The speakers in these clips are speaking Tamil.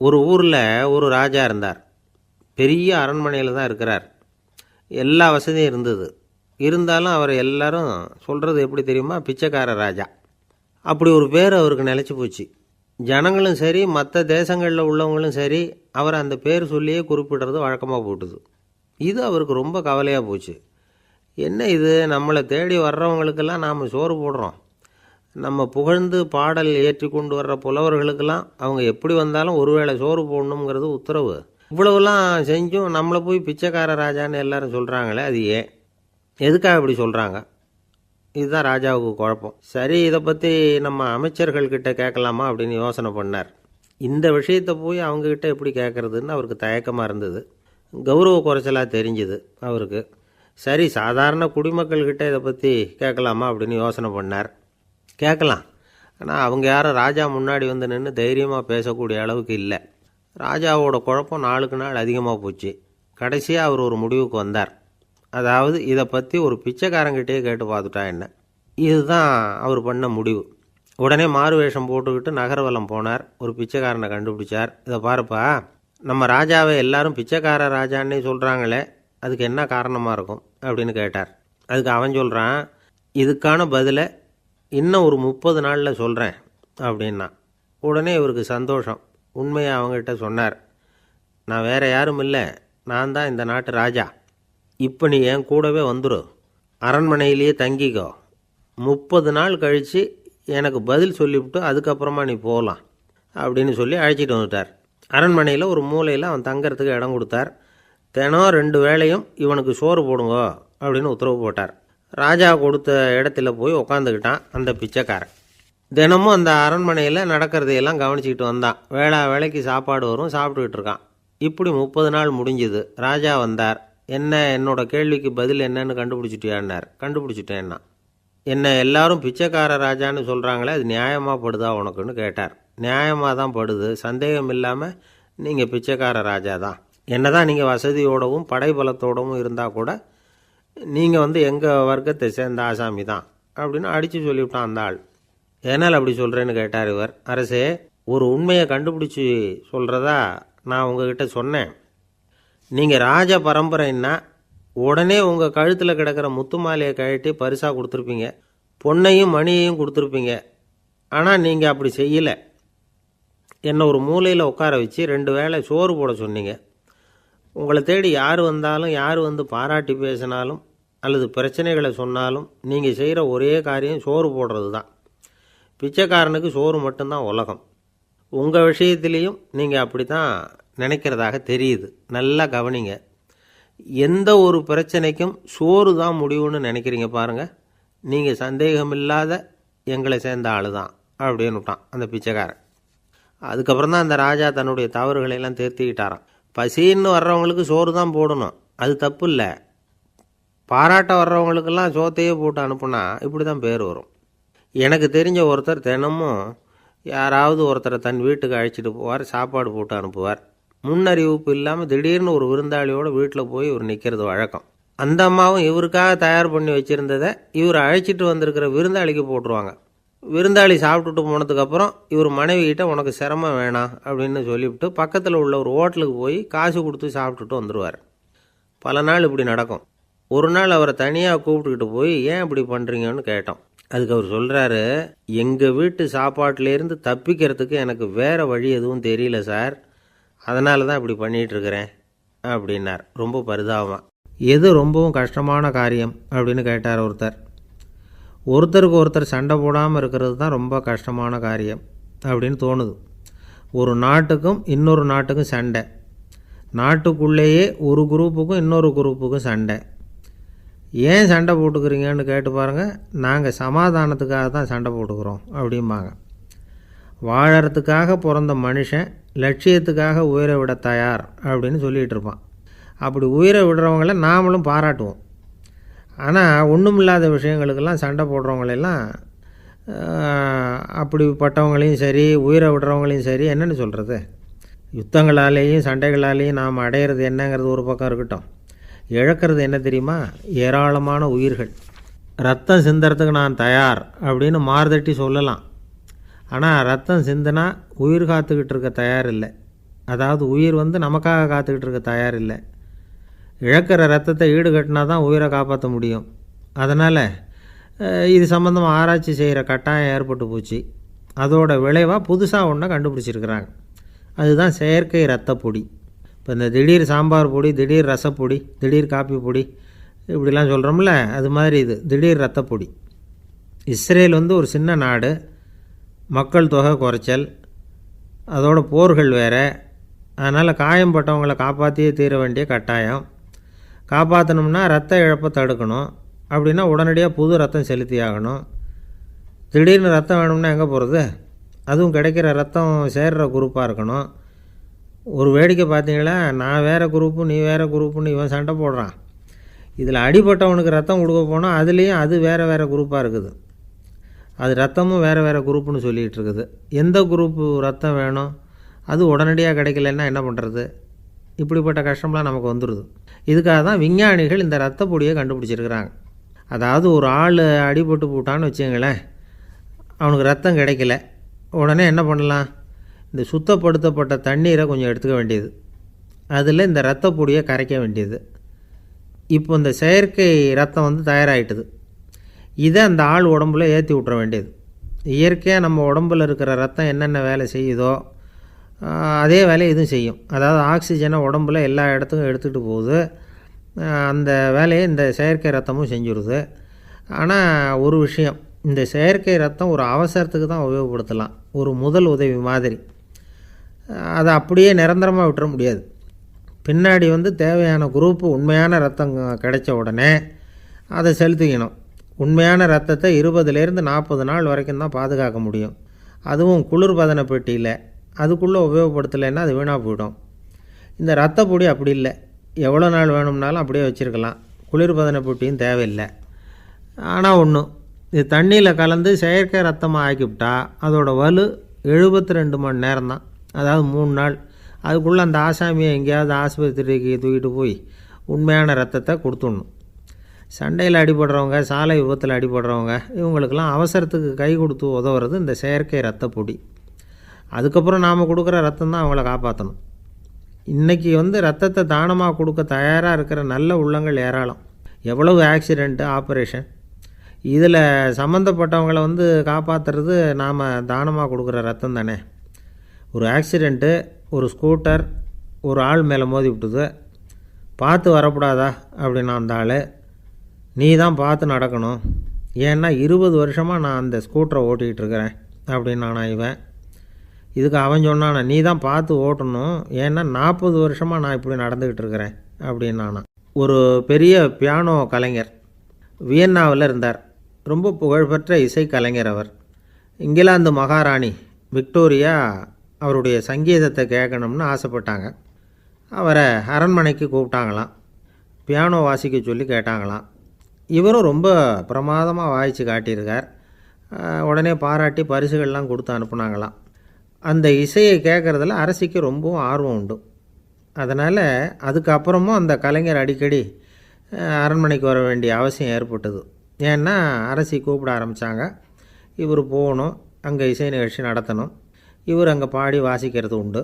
ஒரு ஊரில் ஒரு ராஜா இருந்தார். பெரிய அரண்மனையில் தான் இருக்கிறார். எல்லா வசதியும் இருந்தது. இருந்தாலும் அவர் எல்லாரும் சொல்கிறது எப்படி தெரியுமா? பிச்சைக்கார ராஜா. அப்படி ஒரு பேர் அவருக்கு நிலச்சி போச்சு. ஜனங்களும் சரி, மற்ற தேசங்களில் உள்ளவங்களும் சரி, அவர் அந்த பேர் சொல்லியே குறிப்பிடுறது வழக்கமாக போட்டுது. இது அவருக்கு ரொம்ப கவலையாக போச்சு. என்ன இது, நம்மளை தேடி வர்றவங்களுக்கெல்லாம் நாம் சோறு போடுறோம். நம்ம புகழ்ந்து பாடல் ஏற்றி கொண்டு வர்ற புலவர்களுக்கெல்லாம் அவங்க எப்படி வந்தாலும் ஒருவேளை சோறு போடணுங்கிறது உத்தரவு. இவ்வளவுலாம் செஞ்சும் நம்மளை போய் பிச்சைக்கார ராஜான்னு எல்லாரும் சொல்கிறாங்களே, அது ஏன்? எதுக்காக இப்படி சொல்கிறாங்க? இதுதான் ராஜாவுக்கு குழப்பம். சரி, இதை பற்றி நம்ம அமைச்சர்கள்கிட்ட கேட்கலாமா அப்படின்னு யோசனை பண்ணார். இந்த விஷயத்தை போய் அவங்கக்கிட்ட எப்படி கேட்குறதுன்னு அவருக்கு தயக்கமாக இருந்தது. கௌரவ குறைச்சலாக தெரிஞ்சுது அவருக்கு. சரி, சாதாரண குடிமக்கள்கிட்ட இதை பற்றி கேட்கலாமா அப்படின்னு யோசனை பண்ணார். கேட்கலாம். ஆனால் அவங்க யாரும் ராஜா முன்னாடி வந்து நின்று தைரியமாக பேசக்கூடிய அளவுக்கு இல்லை. ராஜாவோட குழப்பம் நாளுக்கு நாள் அதிகமாக போச்சு. கடைசியாக அவர் ஒரு முடிவுக்கு வந்தார். அதாவது இதை பற்றி ஒரு பிச்சைக்காரங்கிட்டே கேட்டு பார்த்துட்டா என்ன. இதுதான் அவர் பண்ண முடிவு. உடனே மாறு வேஷம் போட்டுக்கிட்டு நகர்வலம் போனார். ஒரு பிச்சைக்காரனை கண்டுபிடிச்சார். இதை பாருப்பா, நம்ம ராஜாவை எல்லாரும் பிச்சைக்கார ராஜான்னே சொல்கிறாங்களே, அதுக்கு என்ன காரணமாக இருக்கும் அப்படின்னு கேட்டார். அதுக்கு அவன் சொல்கிறான், இதுக்கான பதிலை இன்னும் ஒரு 30 நாளில் சொல்கிறேன் அப்படின்னா. உடனே இவருக்கு சந்தோஷம். உண்மையை அவங்ககிட்ட சொன்னார். நான் வேறு யாரும் இல்லை, நான் தான் இந்த நாட்டு ராஜா. இப்போ நீ என் கூடவே வந்துடும், அரண்மனையிலேயே தங்கிக்கோ. 30 நாள் கழித்து எனக்கு பதில் சொல்லிவிட்டு அதுக்கப்புறமா நீ போகலாம் அப்படின்னு சொல்லி அழைச்சிட்டு வந்துட்டார். அரண்மனையில் ஒரு மூலையில் அவன் தங்கிறதுக்கு இடம் கொடுத்தார். தினம் 2 வேளையும் இவனுக்கு சோறு போடுங்க அப்படின்னு உத்தரவு போட்டார். ராஜா கொடுத்த இடத்துல போய் உக்காந்துக்கிட்டான் அந்த பிச்சைக்காரன். தினமும் அந்த அரண்மனையில் நடக்கிறதையெல்லாம் கவனிச்சிக்கிட்டு வந்தான். வேளைக்கு சாப்பாடு வரும், சாப்பிட்டுக்கிட்டு இருக்கான். இப்படி 30 நாள் முடிஞ்சுது. ராஜா வந்தார். என்ன, என்னோட கேள்விக்கு பதில் என்னன்னு கண்டுபிடிச்சிட்டியான்னார். கண்டுபிடிச்சிட்டேன்னா. என்ன எல்லாரும் பிச்சைக்கார ராஜான்னு சொல்கிறாங்களே, அது நியாயமாக படுதா உனக்குன்னு கேட்டார். நியாயமாக தான் படுது, சந்தேகம் இல்லாமல் நீங்கள் பிச்சைக்கார ராஜா தான். என்ன தான் நீங்கள் வசதியோடவும் படைபலத்தோடவும் இருந்தால் கூட நீங்கள் எங்கள் வர்க்கத்தை சேர்ந்த ஆசாமி தான் அப்படின்னு அடித்து சொல்லிவிட்டான் அந்த ஆள். ஏனால் அப்படி சொல்கிறேன்னு கேட்டார் இவர். அரசே, ஒரு உண்மையை கண்டுபிடிச்சி சொல்கிறதா நான் உங்ககிட்ட சொன்னேன். நீங்கள் ராஜ பரம்பரைன்னா உடனே உங்கள் கழுத்தில் கிடக்கிற முத்து மாலையை கழட்டி பரிசாக கொடுத்துருப்பீங்க, பொன்னையும் மணியையும் கொடுத்துருப்பீங்க. ஆனால் நீங்கள் அப்படி செய்யலை. என்னை ஒரு மூலையில் உட்கார வச்சு 2 வேளை சோறு போட சொன்னீங்க. உங்களை தேடி யார் வந்தாலும், யார் வந்து பாராட்டி பேசினாலும் அல்லது பிரச்சனைகளை சொன்னாலும் நீங்கள் செய்கிற ஒரே காரியம் சோறு போடுறது தான். பிச்சைக்காரனுக்கு சோறு மட்டும்தான் உலகம். உங்கள் விஷயத்துலேயும் நீங்கள் அப்படி தான் நினைக்கிறதாக தெரியுது. நல்லா கவனிங்க. எந்த ஒரு பிரச்சனைக்கும் சோறு தான் முடிவுன்னு நினைக்கிறீங்க பாருங்கள். நீங்கள் சந்தேகமில்லாத எங்களை சேர்ந்த ஆள் தான் அப்படின்னு விட்டான் அந்த பிச்சைக்காரன். அதுக்கப்புறம் தான் அந்த ராஜா தன்னுடைய தவறுகளையெல்லாம் திருத்திக்கிட்டாராம். பசின்னு வர்றவங்களுக்கு சோறு தான் போடணும், அது தப்பு இல்லை. பாராட்ட வர்றவங்களுக்கெல்லாம் சோத்தையே போட்டு அனுப்புனா இப்படி தான் பேர் வரும். எனக்கு தெரிஞ்ச ஒருத்தர் தினமும் யாராவது ஒருத்தரை தன் வீட்டுக்கு அழைச்சிட்டு போவார், சாப்பாடு போட்டு அனுப்புவார். முன்னறிவிப்பு இல்லாமல் திடீர்னு ஒரு விருந்தாளியோட வீட்டில் போய் இவர் நிற்கிறது வழக்கம். அந்த அம்மாவும் இவருக்காக தயார் பண்ணி வச்சுருந்ததை இவர் அழைச்சிட்டு வந்திருக்கிற விருந்தாளிக்கு போட்டுருவாங்க. விருந்தாளி சாப்பிட்டுட்டு போனதுக்கப்புறம் இவர் மனைவிகிட்ட உனக்கு சிரமம் வேணாம் அப்படின்னு சொல்லிவிட்டு பக்கத்தில் உள்ள ஒரு ஹோட்டலுக்கு போய் காசு கொடுத்து சாப்பிட்டுட்டு வந்துடுவார். பல நாள் இப்படி நடக்கும். ஒரு நாள் அவரை தனியாக கூப்பிட்டுக்கிட்டு போய் ஏன் இப்படி பண்ணுறீங்கன்னு கேட்டோம். அதுக்கு அவர் சொல்கிறாரு, எங்கள் வீட்டு சாப்பாட்டிலேருந்து தப்பிக்கிறதுக்கு எனக்கு வேறு வழி எதுவும் தெரியல சார், அதனால தான் இப்படி பண்ணிகிட்ருக்கிறேன் அப்படின்னார் ரொம்ப பரிதாபமாக. எது ரொம்பவும் கஷ்டமான காரியம் அப்படின்னு கேட்டார் ஒருத்தர். ஒருத்தருக்கு ஒருத்தர் சண்டை போடாமல் இருக்கிறது தான் ரொம்ப கஷ்டமான காரியம் அப்படின்னு தோணுது. ஒரு நாட்டுக்கும் இன்னொரு நாட்டுக்கும் சண்டை, நாட்டுக்குள்ளேயே ஒரு குரூப்புக்கும் இன்னொரு குரூப்புக்கும் சண்டை. ஏன் சண்டை போட்டுக்கிறீங்கன்னு கேட்டு பாருங்கள். நாங்கள் சமாதானத்துக்காக தான் சண்டை போட்டுக்கிறோம் அப்படிம்பாங்க. வாழறதுக்காக பிறந்த மனுஷன் லட்சியத்துக்காக உயிரை விட தயார் அப்படின்னு சொல்லிகிட்டு இருப்பான். அப்படி உயிரை விடுறவங்கள நாமளும் பாராட்டுவோம். ஆனால் ஒன்றுமில்லாத விஷயங்களுக்கெல்லாம் சண்டை போடுறவங்களெல்லாம், அப்படிப்பட்டவங்களையும் சரி உயிரை விடுறவங்களையும் சரி என்னென்னு சொல்கிறது, யுத்தங்களாலேயும் சண்டைகளாலேயும் நாம் அடையிறது என்னங்கிறது ஒரு பக்கம் இருக்கட்டும், இழக்கிறது என்ன தெரியுமா? ஏராளமான உயிர்கள். ரத்தம் சிந்துறதுக்கு நான் தயார் அப்படின்னு மார்தட்டி சொல்லலாம். ஆனால் ரத்தம் சிந்தினா உயிர் காத்துக்கிட்டு இருக்க தயார் இல்லை. அதாவது உயிர் வந்து நமக்காக காத்துக்கிட்டு இருக்க தயார் இல்லை. இழக்கிற ரத்தத்தை ஈடுகட்டினா தான் உயிரை காப்பாற்ற முடியும். அதனால் இது சம்மந்தமாக ஆராய்ச்சி செய்கிற கட்டாயம் ஏற்பட்டு போச்சு. அதோட விளைவாக புதுசாக ஒன்றை கண்டுபிடிச்சிருக்கிறாங்க. அதுதான் செயற்கை இரத்த பொடி. இப்போ இந்த திடீர் சாம்பார் பொடி, திடீர் ரசப்பொடி, திடீர் காப்பி பொடி இப்படிலாம் சொல்கிறோம்ல, அது மாதிரி இது திடீர் இரத்த பொடி. இஸ்ரேல் வந்து ஒரு சின்ன நாடு, மக்கள் தொகை குறைச்சல், அதோட போர்கள் வேறு. அதனால் காயம்பட்டவங்களை காப்பாற்றியே தீர வேண்டிய கட்டாயம். காப்பாற்றணும்னா ரத்த இழப்பை தடுக்கணும். அப்படின்னா உடனடியாக புது ரத்தம் செலுத்தி ஆகணும். திடீர்னு ரத்தம் வேணும்னா எங்கே போகிறது? அதுவும் கிடைக்கிற ரத்தம் சேர்கிற குரூப்பாக இருக்கணும். ஒரு வேடிக்கை பார்த்தீங்களா, நான் வேறு குரூப்பு நீ வேறு குரூப்புன்னு இவன் சண்டை போடுறான். இதில் அடிபட்டவனுக்கு ரத்தம் கொடுக்க போனால் அதுலேயும் அது வேறு வேறு குரூப்பாக இருக்குது. அது ரத்தமும் வேறு வேறு குரூப்புன்னு சொல்லிகிட்டு இருக்குது. எந்த குரூப்பு ரத்தம் வேணும்? அது உடனடியாக கிடைக்கலன்னா என்ன பண்ணுறது? இப்படிப்பட்ட கஷ்டம்லாம் நமக்கு வந்துடுது. இதுக்காக தான் விஞ்ஞானிகள் இந்த ரத்த பொடியை கண்டுபிடிச்சிருக்கிறாங்க. அதாவது ஒரு ஆள் அடிபட்டு போட்டான்னு வச்சுங்களேன், அவனுக்கு ரத்தம் கிடைக்கல. உடனே என்ன பண்ணலாம்? இந்த சுத்தப்படுத்தப்பட்ட தண்ணீரை கொஞ்சம் எடுத்துக்க வேண்டியது, அதில் இந்த ரத்த பொடியை கரைக்க வேண்டியது. இப்போ இந்த செயற்கை ரத்தம் வந்து தயாராகிட்டுது. இதை அந்த ஆள் உடம்புல ஏற்றி விட்ற வேண்டியது. இயற்கையாக நம்ம உடம்பில் இருக்கிற ரத்தம் என்னென்ன வேலை செய்யுதோ அதே வேலையை இதுவும் செய்யும். அதாவது ஆக்சிஜனை உடம்பில் எல்லா இடத்துக்கும் எடுத்துகிட்டு போகுது. அந்த வேலையை இந்த செயற்கை ரத்தமும் செஞ்சுருது. ஆனால் ஒரு விஷயம், இந்த செயற்கை ரத்தம் ஒரு அவசரத்துக்கு தான் உபயோகப்படுத்தலாம், ஒரு முதல் உதவி மாதிரி. அதை அப்படியே நிரந்தரமாக விட்டுற முடியாது. பின்னாடி வந்து தேவையான குரூப்பு உண்மையான ரத்தம் கிடைச்ச உடனே அதை செலுத்திக்கணும். உண்மையான ரத்தத்தை 20லேருந்து 40 நாள் வரைக்கும் தான் பாதுகாக்க முடியும். அதுவும் குளிர்பதன பெட்டியில். அதுக்குள்ளே உபயோகப்படுத்தலைன்னா அது வீணாக போயிடும். இந்த ரத்த பொடி அப்படி இல்லை, எவ்வளோ நாள் வேணும்னாலும் அப்படியே வச்சுருக்கலாம். குளிர்பதன பெட்டியும் தேவையில்லை. ஆனால் ஒன்று, இது தண்ணியில் கலந்து செயற்கை ரத்தமாக ஆக்கிவிட்டா அதோட வலு 72 மணி நேரம் தான், அதாவது 3 நாள். அதுக்குள்ளே அந்த ஆசாமியை எங்கேயாவது ஆஸ்பத்திரிக்கு தூக்கிட்டு போய் உண்மையான ரத்தத்தை கொடுத்துடணும். சண்டையில் அடிபடுறவங்க, சாலை விபத்தில் அடிபடுறவங்க, இவங்களுக்கெல்லாம் அவசரத்துக்கு கை கொடுத்து உதவுறது இந்த செயற்கை ரத்த பொடி. அதுக்கப்புறம் நாம் கொடுக்குற ரத்தம் தான் அவங்கள காப்பாற்றணும். இன்றைக்கி வந்து ரத்தத்தை தானமாக கொடுக்க தயாராக இருக்கிற நல்ல உள்ளங்கள் ஏராளம். எவ்வளவு ஆக்சிடெண்ட்டு, ஆப்ரேஷன், இதில் சம்மந்தப்பட்டவங்களை வந்து காப்பாற்றுறது நாம் தானமாக கொடுக்குற ரத்தம் தானே. ஒரு ஆக்சிடெண்ட்டு, ஒரு ஸ்கூட்டர் ஒரு ஆள் மேலே மோதி விட்டுது, பார்த்து வரக்கூடாதா அப்படின்னா அந்த ஆள், நீ தான் பார்த்து நடக்கணும், ஏன்னா 20 வருஷமாக நான் அந்த ஸ்கூட்டரை ஓட்டிகிட்டு இருக்கிறேன் அப்படின்னு நானா இவன். இதுக்கு அவன் சொன்னானா, நீ தான் பார்த்து ஓட்டணும், ஏன்னா 40 வருஷமாக நான் இப்படி நடந்துக்கிட்டு இருக்கிறேன் அப்படின்னு நானா. ஒரு பெரிய பியானோ கலைஞர் வியன்னாவில் இருந்தார். ரொம்ப புகழ்பெற்ற இசை கலைஞர் அவர். இங்கிலாந்து மகாராணி விக்டோரியா அவருடைய சங்கீதத்தை கேட்கணும்னு ஆசைப்பட்டாங்க. அவரை அரண்மனைக்கு கூப்பிட்டாங்களாம். பியானோ வாசிக்க சொல்லி கேட்டாங்களாம். இவரும் ரொம்ப பிரமாதமாக வாய்ச்சி காட்டியிருக்கார். உடனே பாராட்டி பரிசுகள்லாம் கொடுத்து அனுப்புனாங்களாம். அந்த இசையை கேட்குறதுல அரசிக்கு ரொம்பவும் ஆர்வம் உண்டு. அதனால் அதுக்கப்புறமும் அந்த கலைஞர் அடிக்கடி அரண்மனைக்கு வர வேண்டிய அவசியம் ஏற்பட்டது. ஏன்னா அரசி கூப்பிட ஆரம்பித்தாங்க. இவர் போகணும், அங்கே இசை நிகழ்ச்சி நடத்தணும். இவர் அங்கே பாடி வாசிக்கிறது உண்டு.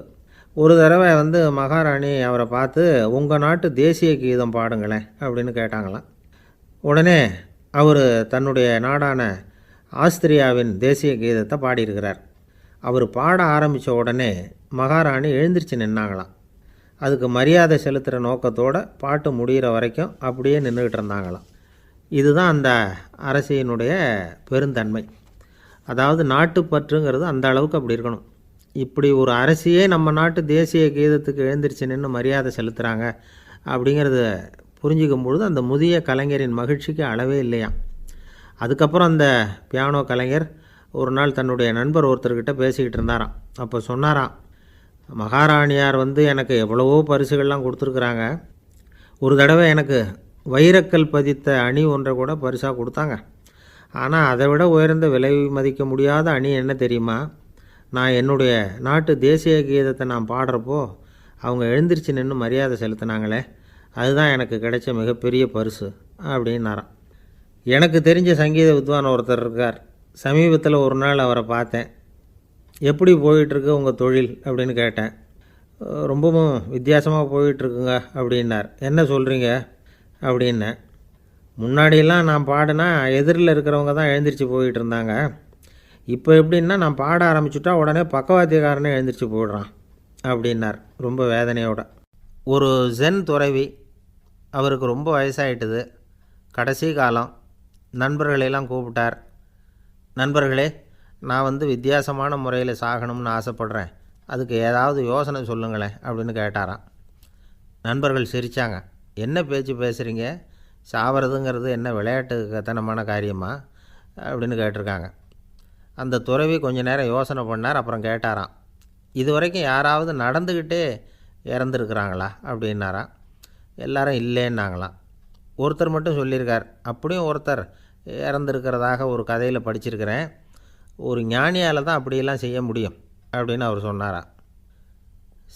ஒரு தடவை வந்து மகாராணி அவரை பார்த்து, உங்கள் நாட்டு தேசிய கீதம் பாடுங்களேன் அப்படின்னு கேட்டாங்களாம். உடனே அவர் தன்னுடைய நாடான ஆஸ்திரியாவின் தேசிய கீதத்தை பாடியிருக்கிறார். அவர் பாட ஆரம்பித்த உடனே மகாராணி எழுந்திரிச்சு நின்னாங்களாம். அதுக்கு மரியாதை செலுத்துகிற நோக்கத்தோடு பாட்டு முடிகிற வரைக்கும் அப்படியே நின்றுக்கிட்டு இருந்தாங்களாம். இதுதான் அந்த அரசியினுடைய பெருந்தன்மை. அதாவது நாட்டுப்பற்றுங்கிறது அந்த அளவுக்கு அப்படி இருக்கணும். இப்படி ஒரு அரசியே நம்ம நாட்டு தேசிய கீதத்துக்கு எழுந்திரிச்சு நின்று மரியாதை செலுத்துகிறாங்க அப்படிங்கிறத புரிஞ்சிக்கும் பொழுது அந்த முதிய கலைஞரின் மகிழ்ச்சிக்கு அளவே இல்லையாம். அதுக்கப்புறம் அந்த பியானோ கலைஞர் ஒரு நாள் தன்னுடைய நண்பர் ஒருத்தர்கிட்ட பேசிக்கிட்டு இருந்தாராம். அப்போ சொன்னாராம், மகாராணியார் வந்து எனக்கு எவ்வளவோ பரிசுகள்லாம் கொடுத்துருக்குறாங்க. ஒரு தடவை எனக்கு வைரக்கல் பதித்த அணி ஒன்றை கூட பரிசாக கொடுத்தாங்க. ஆனால் அதை விட உயர்ந்த விலை மதிக்க முடியாத அணி என்ன தெரியுமா? நான் என்னுடைய நாட்டு தேசிய கீதத்தை நான் பாடுறப்போ அவங்க எழுந்திரிச்சு நின்று மரியாதை செலுத்தினாங்களே, அதுதான் எனக்கு கிடைச்ச மிகப்பெரிய பரிசு அப்படின்னாராம். எனக்கு தெரிஞ்ச சங்கீத வித்வான் ஒருத்தர் இருக்கார். சமீபத்தில் ஒரு நாள் அவரை பார்த்தேன். எப்படி போயிட்டுருக்கு உங்கள் தொழில் அப்படின்னு கேட்டேன். ரொம்பவும் வித்தியாசமாக போயிட்டுருக்குங்க அப்படின்னார். என்ன சொல்கிறீங்க அப்படின்னேன். முன்னாடியெல்லாம் நான் பாடினா எதிரில் இருக்கிறவங்க தான் எழுந்திரிச்சு போயிட்டு இருந்தாங்க. இப்போ எப்படின்னா நான் பாட ஆரம்பிச்சுட்டா உடனே பக்கவாத்தியக்காரனே எழுந்திரிச்சு போயிடுறான் அப்படின்னார் ரொம்ப வேதனையோட. ஒரு ஜென் துறவி, அவருக்கு ரொம்ப வயசாகிட்டுது, கடைசி காலம். நண்பர்களெல்லாம் கூப்பிட்டார். நண்பர்களே, நான் வித்தியாசமான முறையில் சாகணும்னு ஆசைப்பட்றேன், அதுக்கு ஏதாவது யோசனை சொல்லுங்களேன் அப்படின்னு கேட்டாராம். நண்பர்கள் சிரித்தாங்க. என்ன பேச்சு பேசுகிறீங்க, சாவறதுங்கிறது என்ன விளையாட்டு கத்தனமான காரியமா அப்படின்னு கேட்டிருக்காங்க. அந்த துறவி கொஞ்ச நேரம் யோசனை பண்ணார். அப்புறம் கேட்டாராம், இது வரைக்கும் யாராவது நடந்துக்கிட்டே இறந்துருக்குறாங்களா அப்படின்னாராம். எல்லாரும் இல்லைன்னாங்களாம். ஒருத்தர் மட்டும் சொல்லியிருக்கார், அப்படியும் ஒருத்தர் இறந்துருக்கிறதாக ஒரு கதையில் படிச்சிருக்கிறேன், ஒரு ஞானியால் தான் அப்படியெல்லாம் செய்ய முடியும் அப்படின்னு அவர் சொன்னாராம்.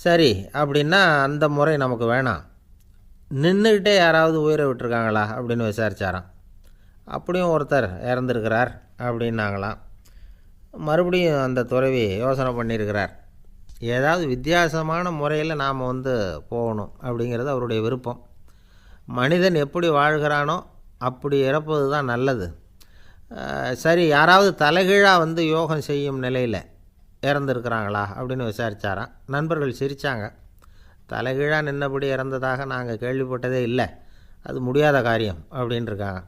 சரி, அப்படின்னா அந்த முறை நமக்கு வேணாம், நின்றுக்கிட்டே யாராவது உயிரை விட்டுருக்காங்களா அப்படின்னு விசாரித்தாராம். அப்படியும் ஒருத்தர் இறந்துருக்கிறார் அப்படின்னாங்களாம். மறுபடியும் அந்த துறவி யோசனை பண்ணியிருக்கிறார். ஏதாவது வித்தியாசமான முறையில் நாம் போகணும் அப்படிங்கிறது அவருடைய விருப்பம். மனிதன் எப்படி வாழ்கிறானோ அப்படி இறப்பது தான் நல்லது. சரி, யாராவது தலைகீழாக யோகம் செய்யும் நிலையில் இறந்துருக்கிறாங்களா அப்படின்னு விசாரித்தாராம். நண்பர்கள் சிரித்தாங்க. தலைகீழாக நின்னபடி இறந்ததாக நாங்கள் கேள்விப்பட்டதே இல்லை, அது முடியாத காரியம் அப்படின்ட்டுருக்காங்க.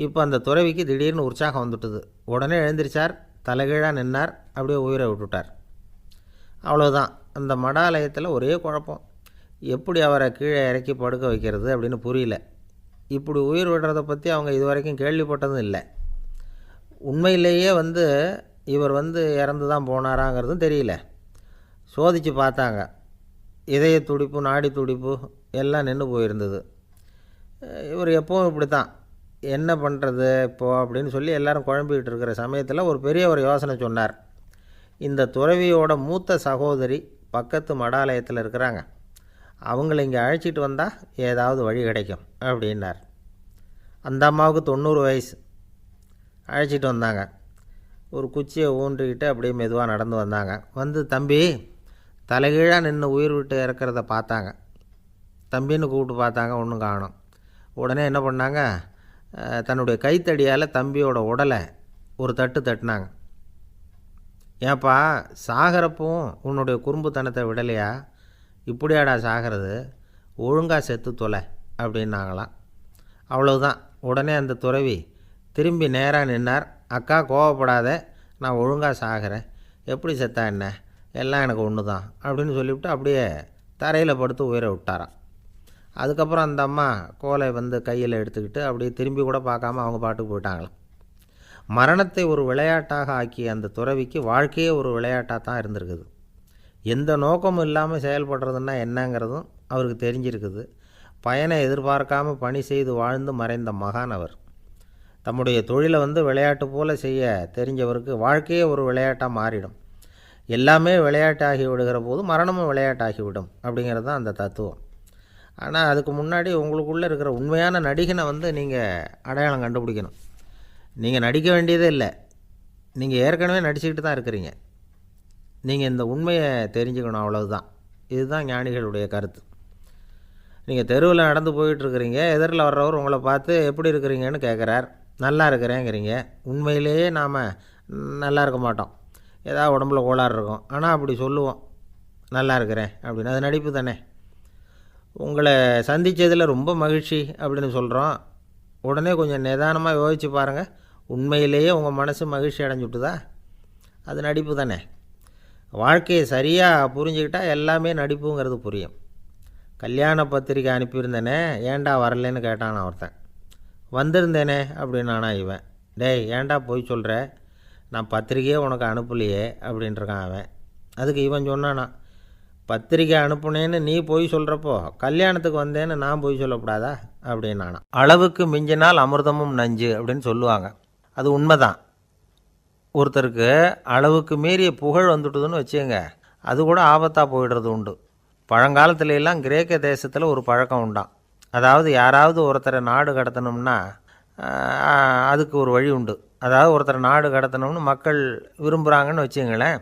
இப்போ அந்த துறவிக்கு திடீர்னு உற்சாகம் வந்துட்டுது. உடனே எழுந்திரிச்சார், தலைகீழாக நின்னார், அப்படியே உயிரை விட்டுட்டார். அவ்வளோதான். அந்த மடாலயத்தில் ஒரே குழப்பம், எப்படி அவரை கீழே இறக்கி படுக்க வைக்கிறது அப்படின்னு புரியல. இப்படி உயிர் விடுறதை பற்றி அவங்க இது வரைக்கும் கேள்விப்பட்டதும் இல்லை. உண்மையிலேயே இவர் இறந்து தான் போனாராங்கிறதும் தெரியல. சோதித்து பார்த்தாங்க. இதய துடிப்பு, நாடி துடிப்பு எல்லாம் நின்று போயிருந்தது. இவர் எப்பவும் இப்படி தான், என்ன பண்ணுறது இப்போது அப்படின்னு சொல்லி எல்லோரும் குழம்பிக்கிட்டு இருக்கிற சமயத்தில் ஒரு பெரிய ஒரு யோசனை சொன்னார். இந்த துறவியோட மூத்த சகோதரி பக்கத்து மடாலயத்தில் இருக்கிறாங்க, அவங்கள இங்கே அழைச்சிட்டு வந்தால் ஏதாவது வழி கிடைக்கும் அப்படின்னார். அந்த அம்மாவுக்கு 90 வயசு. அழைச்சிட்டு வந்தாங்க. ஒரு குச்சியை ஊன்றிக்கிட்டு அப்படியே மெதுவாக நடந்து வந்தாங்க. தம்பி, தலைகீழாக நின்று உயிர் விட்டு இறக்கிறத பார்த்தாங்க. தம்பின்னு கூப்பிட்டு பார்த்தாங்க, ஒன்றும் காணோம். உடனே என்ன பண்ணாங்க, தன்னுடைய கைத்தடியால் தம்பியோட உடலை ஒரு தட்டு தட்டினாங்க. ஏப்பா, சாகிறப்பவும் உன்னுடைய குறும்புத்தனத்தை விடலையா, இப்படியாடா சாகிறது, ஒழுங்காக செத்து தொலை அப்படின்னாங்களாம். அவ்வளவுதான். உடனே அந்த துறவி திரும்பி நேராக நின்னார். அக்கா, கோவப்படாத, நான் ஒழுங்காக சாகிறேன், எப்படி செத்தா என்ன, எல்லாம் எனக்கு ஒன்று தான் அப்படின்னு சொல்லிவிட்டு அப்படியே தரையில் படுத்து உயிரை விட்டாராம். அதுக்கப்புறம் அந்த அம்மா கோலை கையில் எடுத்துக்கிட்டு அப்படியே திரும்பி கூட பார்க்காம அவங்க பாட்டுக்கு போயிட்டாங்களாம். மரணத்தை ஒரு விளையாட்டாக ஆக்கிய அந்த துறவிக்கு வாழ்க்கையே ஒரு விளையாட்டாக தான் இருந்திருக்குது. எந்த நோக்கமும் இல்லாமல் செயல்படுறதுன்னா என்னங்கிறதும் அவருக்கு தெரிஞ்சிருக்குது. பயனை எதிர்பார்க்காமல் பணி செய்து வாழ்ந்து மறைந்த மகான் அவர். தம்முடைய தொழிலை விளையாட்டு போல் செய்ய தெரிஞ்சவருக்கு வாழ்க்கையே ஒரு விளையாட்டாக மாறிடும். எல்லாமே விளையாட்டாகி விடுகிற போது மரணமும் விளையாட்டாகிவிடும் அப்படிங்கிறது தான் அந்த தத்துவம். ஆனால் அதுக்கு முன்னாடி உங்களுக்குள்ளே இருக்கிற உண்மையான நடிகனை நீங்கள் அடையாளம் கண்டுபிடிக்கணும். நீங்கள் நடிக்க வேண்டியதே இல்லை, நீங்கள் ஏற்கனவே நடிச்சுக்கிட்டு தான் இருக்கிறீங்க. நீங்கள் இந்த உண்மையை தெரிஞ்சுக்கணும், அவ்வளவுதான். இதுதான் ஞானிகளுடைய கருத்து. நீங்கள் தெருவில் நடந்து போயிட்டுருக்கிறீங்க, எதிரில் வர்றவர் உங்களை பார்த்து எப்படி இருக்கிறீங்கன்னு கேட்குறார். நல்லா இருக்கிறேங்கிறீங்க. உண்மையிலேயே நாம் நல்லா இருக்க மாட்டோம், ஏதாவது உடம்புல கோளாறு இருக்கும். ஆனால் அப்படி சொல்லுவோம், நல்லா இருக்கிறேன் அப்படின்னு. அது நடிப்பு தானே. உங்களை சந்தித்ததில் ரொம்ப மகிழ்ச்சி அப்படின்னு சொல்கிறோம். உடனே கொஞ்சம் நிதானமாக யோசித்து பாருங்கள், உண்மையிலேயே உங்கள் மனசு மகிழ்ச்சி அடைஞ்சுட்டுதா? அது நடிப்பு தானே. வாழ்க்கையை சரியாக புரிஞ்சுக்கிட்டால் எல்லாமே நடிப்புங்கிறது புரியும். கல்யாண பத்திரிக்கை அனுப்பியிருந்தேனே, ஏன்டா வரலன்னு கேட்டான் ஒருத்தன். வந்திருந்தேனே அப்படின்னானா இவன். டேய், ஏன்டா போய் சொல்கிற, நான் பத்திரிக்கையே உனக்கு அனுப்பலையே அப்படின்ட்டுருக்கான் அவன். அதுக்கு இவன் சொன்னானா, பத்திரிக்கை அனுப்புனேன்னு நீ போய் சொல்கிறப்போ கல்யாணத்துக்கு வந்தேன்னு நான் போய் சொல்லக்கூடாதா அப்படின்னானா. அளவுக்கு மிஞ்சினால் அமிர்தமும் நஞ்சு அப்படின்னு சொல்லுவாங்க. அது உண்மைதான். ஒருத்தருக்கு அளவுக்கு மீறிய புகழ் வந்துட்டுதுன்னு வச்சுங்க, அது கூட ஆபத்தாக போயிடுறது உண்டு. பழங்காலத்துல எல்லாம் கிரேக்க தேசத்தில் ஒரு பழக்கம் உண்டாம். அதாவது யாராவது ஒருத்தரை நாடு கடத்தணும்னா அதுக்கு ஒரு வழி உண்டு. அதாவது ஒருத்தரை நாடு கடத்தணும்னு மக்கள் விரும்புகிறாங்கன்னு வச்சுங்களேன்,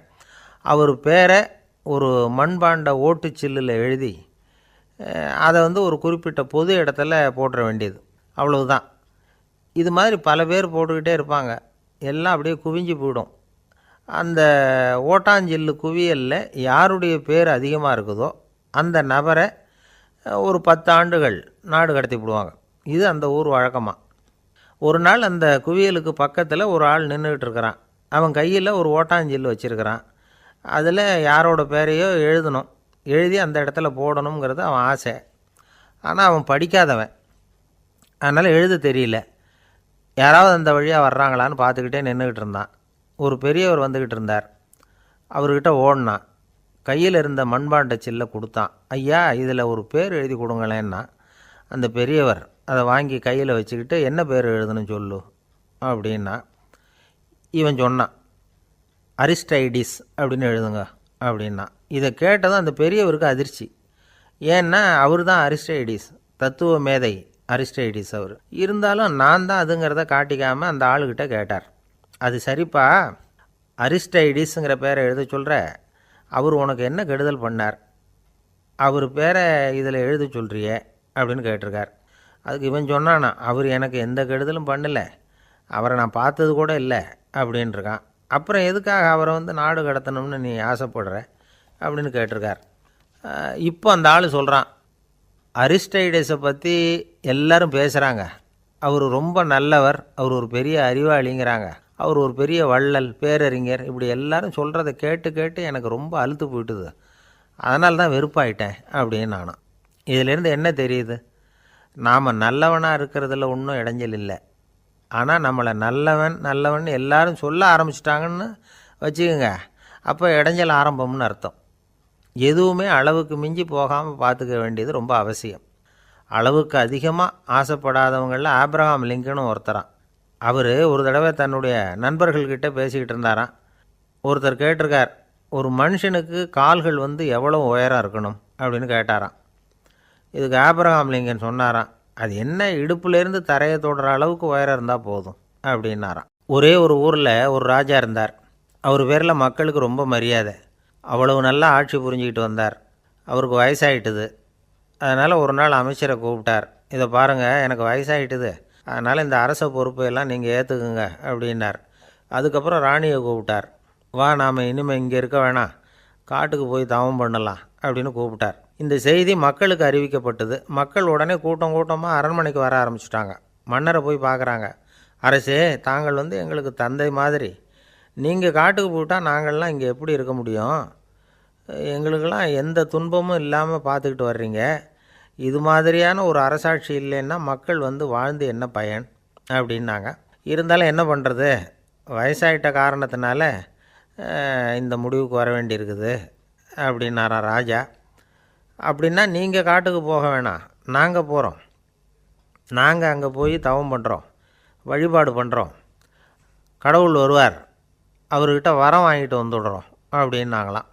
அவர் பேரை ஒரு மண்பாண்ட ஓட்டுச்சில்லில் எழுதி அதை வந்து ஒரு குறிப்பிட்ட பொது இடத்துல போட்டுற வேண்டியது, அவ்வளவுதான். இது மாதிரி பல பேர் போட்டுக்கிட்டே இருப்பாங்க, எல்லாம் அப்படியே குவிஞ்சு போயிடும். அந்த ஓட்டாஞ்சில்லு குவியலில் யாருடைய பேர் அதிகமாக இருக்குதோ அந்த நபரை ஒரு 10 ஆண்டுகள் நாடு கடத்தி விடுவாங்க. இது அந்த ஊர் வழக்கமாக. ஒரு நாள் அந்த குவியலுக்கு பக்கத்தில் ஒரு ஆள் நின்றுக்கிட்டு இருக்கிறான். அவன் கையில் ஒரு ஓட்டாஞ்சில்லு வச்சுருக்கிறான். அதில் யாரோட பேரையோ எழுதணும், எழுதி அந்த இடத்துல போடணுங்கிறது அவன் ஆசை. ஆனால் அவன் படிக்காதவன், அதனால் எழுத தெரியல. யாராவது அந்த வழியாக வர்றாங்களான்னு பார்த்துக்கிட்டே நின்றுக்கிட்டு இருந்தான். ஒரு பெரியவர் வந்துக்கிட்டு இருந்தார். அவர்கிட்ட ஓடினான். கையில் இருந்த மண்பாண்ட சில்லை கொடுத்தான். ஐயா, இதில் ஒரு பேர் எழுதி கொடுங்களேன்னா. அந்த பெரியவர் அதை வாங்கி கையில் வச்சுக்கிட்டு, என்ன பேர் எழுதணும் சொல்லு அப்படின்னா. இவன் சொன்னான், அரிஸ்டைடிஸ் அப்படின்னு எழுதுங்க அப்படின்னா. இதை கேட்டதும் அந்த பெரியவருக்கு அதிர்ச்சி. ஏன்னா அவர் தான் அரிஸ்டைடிஸ், தத்துவ மேதை அரிஸ்டைடிஸ் அவர். இருந்தாலும் நான் தான் அதுங்கிறத காட்டிக்காமல் அந்த ஆளுக்கிட்ட கேட்டார். அது சரிப்பா, அரிஸ்டைடிஸுங்கிற பேரை எழுத சொல்கிற, அவர் உனக்கு என்ன கெடுதல் பண்ணார்? அவர் பேரை இதில் எழுத சொல்கிறியே அப்படின்னு கேட்டிருக்கார். அதுக்கு இவன் சொன்னானா, அவர் எனக்கு எந்த கெடுதலும் பண்ணலை, அவரை நான் பார்த்தது கூட இல்லை அப்படின்ட்டுருக்கான். அப்புறம் எதுக்காக அவரை வந்து நாடு கடத்தணும்னு நீ ஆசைப்படுற அப்படின்னு கேட்டிருக்கார். இப்போ அந்த ஆள் சொல்கிறான், அரிஸ்டைடஸை பற்றி எல்லாரும் பேசுகிறாங்க, அவர் ரொம்ப நல்லவர், அவர் ஒரு பெரிய அறிவாளிங்கிறாங்க, அவர் ஒரு பெரிய வள்ளல், பேரறிஞர், இப்படி எல்லாரும் சொல்கிறத கேட்டு கேட்டு எனக்கு ரொம்ப அலுத்து போயிட்டுது, அதனால தான் வெறுப்பாயிட்டேன் அப்படின்னு நானும். இதிலேருந்து என்ன தெரியுது? நாம் நல்லவனாக இருக்கிறதுல ஒன்றும் இடைஞ்சல் இல்லை. ஆனால் நம்மளை நல்லவன் நல்லவன் எல்லாரும் சொல்ல ஆரம்பிச்சிட்டாங்கன்னு வச்சுக்கோங்க, அப்போ இடைஞ்சல் ஆரம்பம்னு அர்த்தம். எதுவுமே அளவுக்கு மிஞ்சி போகாமல் பார்த்துக்க வேண்டியது ரொம்ப அவசியம். அளவுக்கு அதிகமாக ஆசைப்படாதவங்களில் ஆப்ரஹாம் லிங்கனும் ஒருத்தரான். அவர் ஒரு தடவை தன்னுடைய நண்பர்கள்கிட்ட பேசிக்கிட்டு இருந்தாராம். ஒருத்தர் கேட்டிருக்கார், ஒரு மனுஷனுக்கு கால்கள் வந்து எவ்வளோ உயரம் இருக்கணும் அப்படின்னு கேட்டாராம். இதுக்கு ஆப்ரஹாம் லிங்கன் சொன்னாராம், அது என்ன, இடுப்புலேருந்து தரையை தொடுற அளவுக்கு உயரம் இருந்தால் போதும் அப்படின்னாராம். ஒரே ஒரு ஊரில் ஒரு ராஜா இருந்தார். அவர் பேரில் மக்களுக்கு ரொம்ப மரியாதை. அவ்வளவு நல்லா ஆட்சி புரிஞ்சிக்கிட்டு வந்தார். அவருக்கு வயசாகிட்டுது. அதனால் ஒரு நாள் அமைச்சரை கூப்பிட்டார். இதை பாருங்கள், எனக்கு வயசாகிட்டுது, அதனால் இந்த அரச பொறுப்பையெல்லாம் நீங்கள் ஏற்றுக்குங்க அப்படின்னார். அதுக்கப்புறம் ராணியை கூப்பிட்டார். வா, நாம் இனிமேல் இங்கே இருக்க வேணாம், காட்டுக்கு போய் தவம் பண்ணலாம் அப்படின்னு கூப்பிட்டார். இந்த செய்தி மக்களுக்கு அறிவிக்கப்பட்டது. மக்கள் உடனே கூட்டம் கூட்டமாக அரண்மனைக்கு வர ஆரம்பிச்சிட்டாங்க. மன்னரை போய் பார்க்குறாங்க. அரசே, தாங்கள் வந்து எங்களுக்கு தந்தை மாதிரி, நீங்கள் காட்டுக்கு போயிட்டால் நாங்கள்லாம் இங்கே எப்படி இருக்க முடியும்? எங்களுக்கெல்லாம் எந்த துன்பமும் இல்லாமல் பார்த்துக்கிட்டு வர்றீங்க. இது மாதிரியான ஒரு அரசாட்சி இல்லைன்னா மக்கள் வந்து வாழ்ந்து என்ன பயன் அப்படின்னாங்க. இருந்தாலும் என்ன பண்ணுறது, வயசாயிட்ட காரணத்தினால இந்த முடிவுக்கு வர வேண்டியிருக்குது அப்படின்னாராம் ராஜா. அப்படின்னா நீங்கள் காட்டுக்கு போக வேணாம், நாங்கள் போகிறோம், நாங்கள் அங்கே போய் தவம் பண்ணுறோம், வழிபாடு பண்ணுறோம், கடவுள் வருவார், அவர்கிட்ட வரம் வாங்கிட்டு வந்துடுறோம் அப்படின்னாங்களாம்.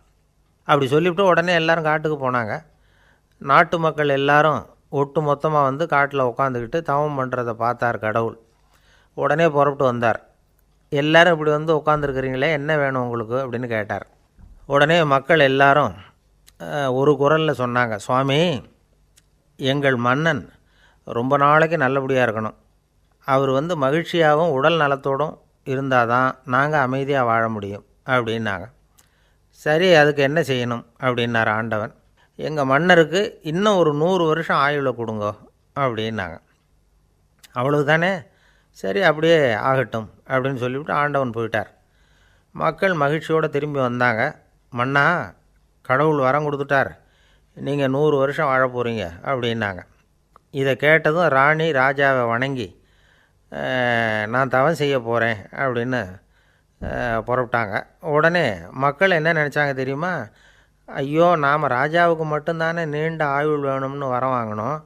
அப்படி சொல்லிவிட்டு உடனே எல்லோரும் காட்டுக்கு போனாங்க. நாட்டு மக்கள் எல்லாரும் ஒட்டு மொத்தமாக வந்து காட்டில் உட்காந்துக்கிட்டு தவம் பண்ணுறதை பார்த்தார் கடவுள். உடனே புறப்பட்டு வந்தார். எல்லோரும் இப்படி வந்து உட்காந்துருக்குறீங்களே, என்ன வேணும் உங்களுக்கு அப்படின்னு கேட்டார். உடனே மக்கள் எல்லாரும் ஒரு குரலில் சொன்னாங்க, சுவாமி, எங்கள் மன்னன் ரொம்ப நாளைக்கு நல்லபடியாக இருக்கணும், அவர் வந்து மகிழ்ச்சியாகவும் உடல் நலத்தோடும் இருந்தால் தான் நாங்கள் அமைதியாக வாழ முடியும் அப்படின்னாங்க. சரி, அதுக்கு என்ன செய்யணும் அப்படின்னார் ஆண்டவன். எங்கள் மன்னருக்கு இன்னும் ஒரு 100 வருஷம் ஆயுளை கொடுங்க அப்படின்னாங்க. அவ்வளவுதானே, சரி அப்படியே ஆகட்டும் அப்படின்னு சொல்லிவிட்டு ஆண்டவன் போயிட்டார். மக்கள் மகிழ்ச்சியோடு திரும்பி வந்தாங்க. மன்னா, கடவுள் வரம் கொடுத்துட்டார், நீங்கள் 100 வருஷம் வாழ போகிறீங்க அப்படின்னாங்க. இதை கேட்டதும் ராணி ராஜாவை வணங்கி, நான் தவம் செய்ய போகிறேன் அப்படின்னு புறப்பட்டாங்க. உடனே மக்கள் என்ன நினச்சாங்க தெரியுமா? ஐயோ, நாம் ராஜாவுக்கு மட்டும்தானே நீண்ட ஆயுள் வேணும்னு வரம் வாங்கினோம்,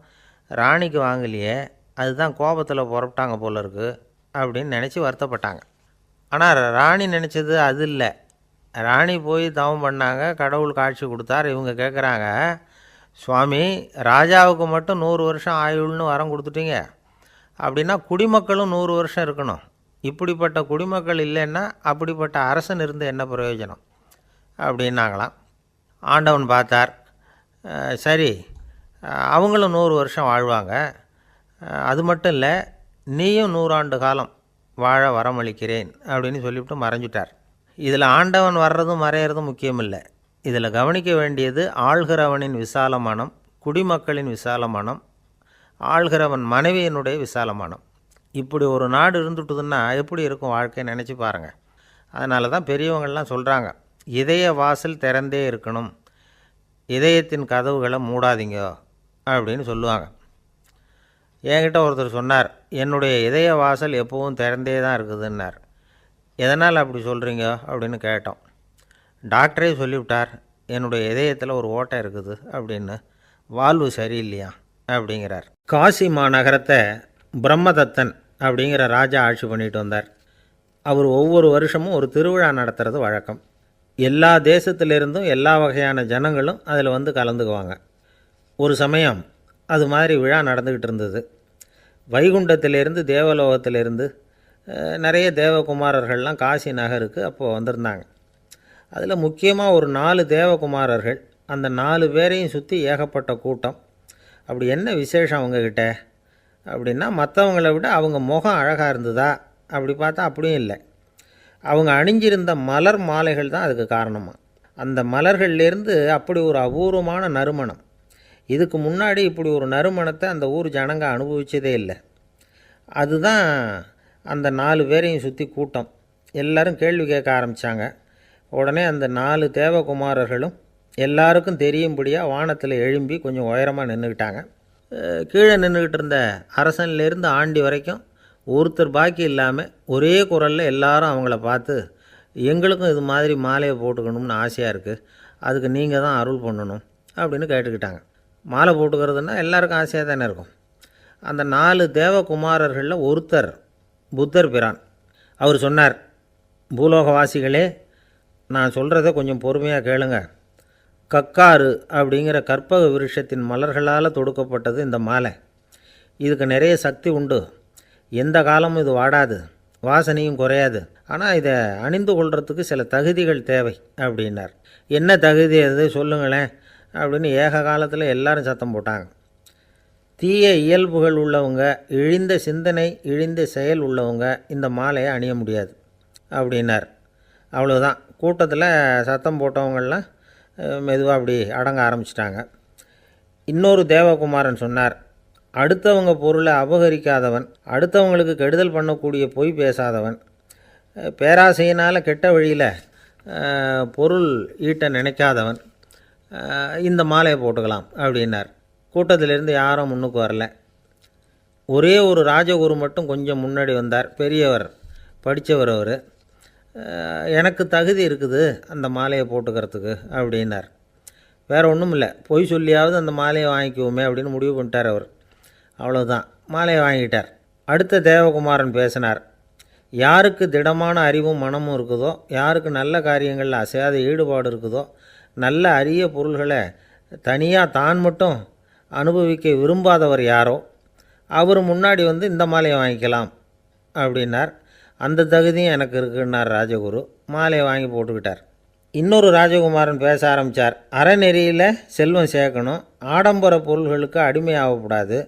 ராணிக்கு வாங்கலையே, அதுதான் கோபத்தில் புறப்பட்டாங்க போல இருக்குது அப்படின்னு நினச்சி வருத்தப்பட்டாங்க. ஆனால் ராணி நினச்சது அது இல்லை. ராணி போய் தவம் பண்ணாங்க, கடவுள் காட்சி கொடுத்தார். இவங்க கேட்குறாங்க, சுவாமி, ராஜாவுக்கு மட்டும் 100 வருஷம் ஆயுள்னு வரம் கொடுத்துட்டீங்க, அப்படின்னா குடிமக்களும் 100 வருஷம் இருக்கணும். இப்படிப்பட்ட குடிமக்கள் இல்லைன்னா அப்படிப்பட்ட அரசன் இருந்து என்ன பிரயோஜனம் அப்படின்னாங்களாம். ஆண்டவன் பார்த்தார். சரி, அவங்களும் 100 வருஷம் வாழ்வாங்க, அது மட்டும் இல்லை, நீயும் 100 ஆண்டு காலம் வாழ வரமளிக்கிறேன் அப்படின்னு சொல்லிவிட்டு மறைஞ்சிட்டார். இதில் ஆண்டவன் வர்றதும் மறையிறதும் முக்கியம் இல்லை. இதில் கவனிக்க வேண்டியது ஆள்கிறவனின் விசால மனம், குடிமக்களின் விசால மனம், ஆள்கிறவன் மனைவியினுடைய விசால மனம். இப்படி ஒரு நாடு இருந்துட்டுதுன்னா எப்படி இருக்கும் வாழ்க்கை நினச்சி பாருங்கள். அதனால தான் பெரியவங்கள்லாம் சொல்கிறாங்க, இதய வாசல் திறந்தே இருக்கணும், இதயத்தின் கதவுகளை மூடாதீங்க அப்படின்னு சொல்லுவாங்க. என்கிட்ட ஒருத்தர் சொன்னார், என்னுடைய இதய வாசல் எப்போவும் திறந்தே தான் இருக்குதுன்னார். எதனால் அப்படி சொல்கிறீங்க அப்படின்னு கேட்டோம். டாக்டரே சொல்லிவிட்டார், என்னுடைய இதயத்தில் ஒரு ஓட்டை இருக்குது அப்படின்னு, வால்வு சரியில்லையா அப்படிங்கிறார். காசி மாநகரத்தை பிரம்மதத்தன் அப்படிங்கிற ராஜா ஆட்சி பண்ணிட்டு வந்தார். அவர் ஒவ்வொரு வருஷமும் ஒரு திருவிழா நடத்துறது வழக்கம். எல்லா தேசத்திலிருந்தும் எல்லா வகையான ஜனங்களும் அதில் வந்து கலந்துக்குவாங்க. ஒரு சமயம் அது மாதிரி விழா நடந்துக்கிட்டு இருந்தது. வைகுண்டத்திலேருந்து தேவலோகத்திலேருந்து நிறைய தேவகுமாரர்கள்லாம் காசி நகருக்கு அப்போது வந்திருந்தாங்க. அதில் முக்கியமாக ஒரு 4 தேவகுமாரர்கள், அந்த 4 பேரையும் சுற்றி ஏகப்பட்ட கூட்டம். அப்படி என்ன விசேஷம் அவங்கக்கிட்ட அப்படின்னா, மற்றவங்கள விட அவங்க முகம் அழகாக இருந்ததா அப்படி பார்த்தா அப்படியும் இல்லை. அவங்க அணிஞ்சிருந்த மலர் மாலைகள் தான் அதுக்கு காரணமாக. அந்த மலர்கள்லேருந்து அப்படி ஒரு அபூர்வமான நறுமணம். இதுக்கு முன்னாடி இப்படி ஒரு நறுமணத்தை அந்த ஊர் ஜனங்க அனுபவிச்சதே இல்லை. அதுதான் அந்த 4 பேரையும் சுற்றி கூட்டம். எல்லோரும் கேள்வி கேட்க ஆரம்பித்தாங்க. உடனே அந்த 4 தேவகுமாரர்களும் எல்லாருக்கும் தெரியும்படியாக வானத்தில் எழும்பி கொஞ்சம் உயரமாக நின்றுக்கிட்டாங்க. கீழே நின்றுக்கிட்டு இருந்த அரசன்லேருந்து ஆண்டி வரைக்கும் ஒருத்தர் பாக்கி இல்லாமல் ஒரே குரலில் எல்லாரும் அவங்கள பார்த்து, எங்களுக்கும் இது மாதிரி மாலையை போட்டுக்கணும்னு ஆசையாக இருக்குது, அதுக்கு நீங்கள் தான் அருள் பண்ணணும் அப்படின்னு கேட்டுக்கிட்டாங்க. மாலை போட்டுக்கிறதுனா எல்லாருக்கும் ஆசையாக தானே இருக்கும். அந்த 4 தேவகுமாரர்களில் ஒருத்தர் புத்தர் பிரான். அவர் சொன்னார், பூலோகவாசிகளே, நான் சொல்கிறத கொஞ்சம் பொறுமையாக கேளுங்க. கக்காரு அப்படிங்கிற கற்பக விருஷத்தின் மலர்களால் தொடுக்கப்பட்டது இந்த மாலை. இதுக்கு நிறைய சக்தி உண்டு, எந்த காலமும் இது வாடாது, வாசனையும் குறையாது. ஆனால் இதை அணிந்து கொள்கிறதுக்கு சில தகுதிகள் தேவை அப்படின்னார். என்ன தகுதி அது சொல்லுங்களேன் அப்படின்னு ஏக காலத்தில் எல்லாரும் சத்தம் போட்டாங்க. தீய இயல்புகள் உள்ளவங்க, இழிந்த சிந்தனை, இழிந்த செயல் உள்ளவங்க இந்த மாலையை அணிய முடியாது அப்படின்னார். அவ்வளோதான். கூட்டத்தில் சத்தம் போட்டவங்கள்லாம் மெதுவாக அப்படி அடங்க ஆரம்பிச்சிட்டாங்க. இன்னொரு தேவகுமாரன் சொன்னார், அடுத்தவங்க பொருளை அபகரிக்காதவன், அடுத்தவங்களுக்கு கெடுதல் பண்ணக்கூடிய பொய் பேசாதவன், பேராசையினால் கெட்ட வழியில் பொருள் ஈட்ட நினைக்காதவன் இந்த மாலையை போட்டுக்கலாம் அப்படின்னார். கூட்டத்திலேருந்து யாரும் முன்னுக்கு வரல. ஒரே ஒரு ராஜகுரு மட்டும் கொஞ்சம் முன்னாடி வந்தார். பெரியவர், படித்தவர் அவர். எனக்கு தகுதி இருக்குது அந்த மாலையை போட்டுக்கிறதுக்கு அப்படின்னார். வேறு ஒன்றும் இல்லை, பொய் சொல்லியாவது அந்த மாலையை வாங்கிக்குவோமே அப்படின்னு முடிவு பண்ணிட்டார் அவர். அவ்வளோதான், மாலையை வாங்கிட்டார். அடுத்த தேவகுமாரன் பேசினார். யாருக்கு திடமான அறிவும் மனமும் இருக்குதோ, யாருக்கு நல்ல காரியங்களில் அசையாத ஈடுபாடு இருக்குதோ, நல்ல அரிய பொருள்களை தனியாக தான் மட்டும் அனுபவிக்க விரும்பாதவர் யாரோ அவர் முன்னாடி வந்து இந்த மாலையை வாங்கிக்கலாம் அப்படின்னார். அந்த தகுதியும் எனக்கு இருக்குன்னார் ராஜகுரு. மாலையை வாங்கி போட்டுக்கிட்டார். இன்னொரு ராஜகுமாரன் பேச ஆரம்பித்தார். அறநெறியில் செல்வம் சேர்க்கணும், ஆடம்பர பொருள்களுக்கு அடிமையாகக்கூடாது,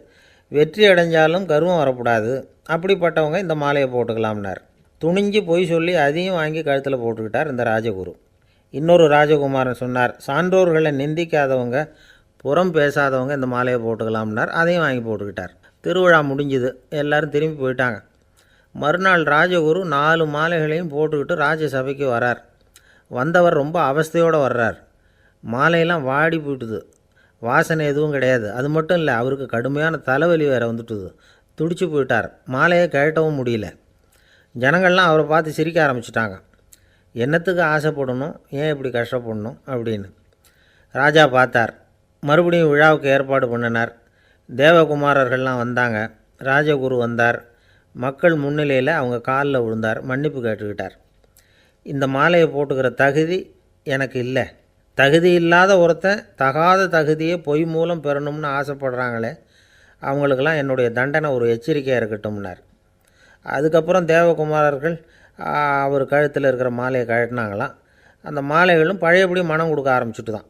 வெற்றி அடைஞ்சாலும் கர்வம் வரக்கூடாது, அப்படிப்பட்டவங்க இந்த மாலையை போட்டுக்கலாம்னார். துணிஞ்சு பொய் சொல்லி அதையும் வாங்கி கழுத்தில் போட்டுக்கிட்டார் இந்த ராஜகுரு. இன்னொரு ராஜகுமாரன் சொன்னார், சான்றோர்களை நிந்திக்காதவங்க, புறம் பேசாதவங்க இந்த மாலையை போட்டுக்கலாம்னார். அதையும் வாங்கி போட்டுக்கிட்டார். திருவிழா முடிஞ்சுது, எல்லோரும் திரும்பி போயிட்டாங்க. மறுநாள் ராஜகுரு 4 மாலைகளையும் போட்டுக்கிட்டு ராஜசபைக்கு வரார். வந்தவர் ரொம்ப அவஸ்தையோடு வர்றார். மாலையெல்லாம் வாடி போயிட்டுது, வாசனை எதுவும் கிடையாது. அது மட்டும் இல்லை, அவருக்கு கடுமையான தலைவலி வேறு வந்துட்டுது. துடிச்சு போயிட்டார். மாலையை கழட்டவும் முடியல. ஜனங்கள்லாம் அவரை பார்த்து சிரிக்க ஆரம்பிச்சிட்டாங்க. என்னத்துக்கு ஆசைப்படணும், ஏன் இப்படி கஷ்டப்படணும் அப்படின்னு. ராஜா பார்த்தார். மறுபடியும் விழாவுக்கு ஏற்பாடு பண்ணினார். தேவகுமாரர்கள்லாம் வந்தாங்க. ராஜகுரு வந்தார். மக்கள் முன்னிலையில் அவங்க காலில் விழுந்தார், மன்னிப்பு கேட்டுக்கிட்டார். இந்த மாலையை போட்டுக்கிற தகுதி எனக்கு இல்லை. தகுதி இல்லாத ஒருத்தன் தகாத தகுதியை பொய் மூலம் பெறணும்னு ஆசைப்படுறாங்களே, அவங்களுக்கெல்லாம் என்னுடைய தண்டனை ஒரு எச்சரிக்கையாக இருக்கட்டும்னார். அதுக்கப்புறம் தேவகுமாரர்கள் அவர் கழுத்தில் இருக்கிற மாலையை கழட்டினாங்களாம். அந்த மாலைகளும் பழையபடி மனம் கொடுக்க ஆரம்பிச்சுட்டு தான்.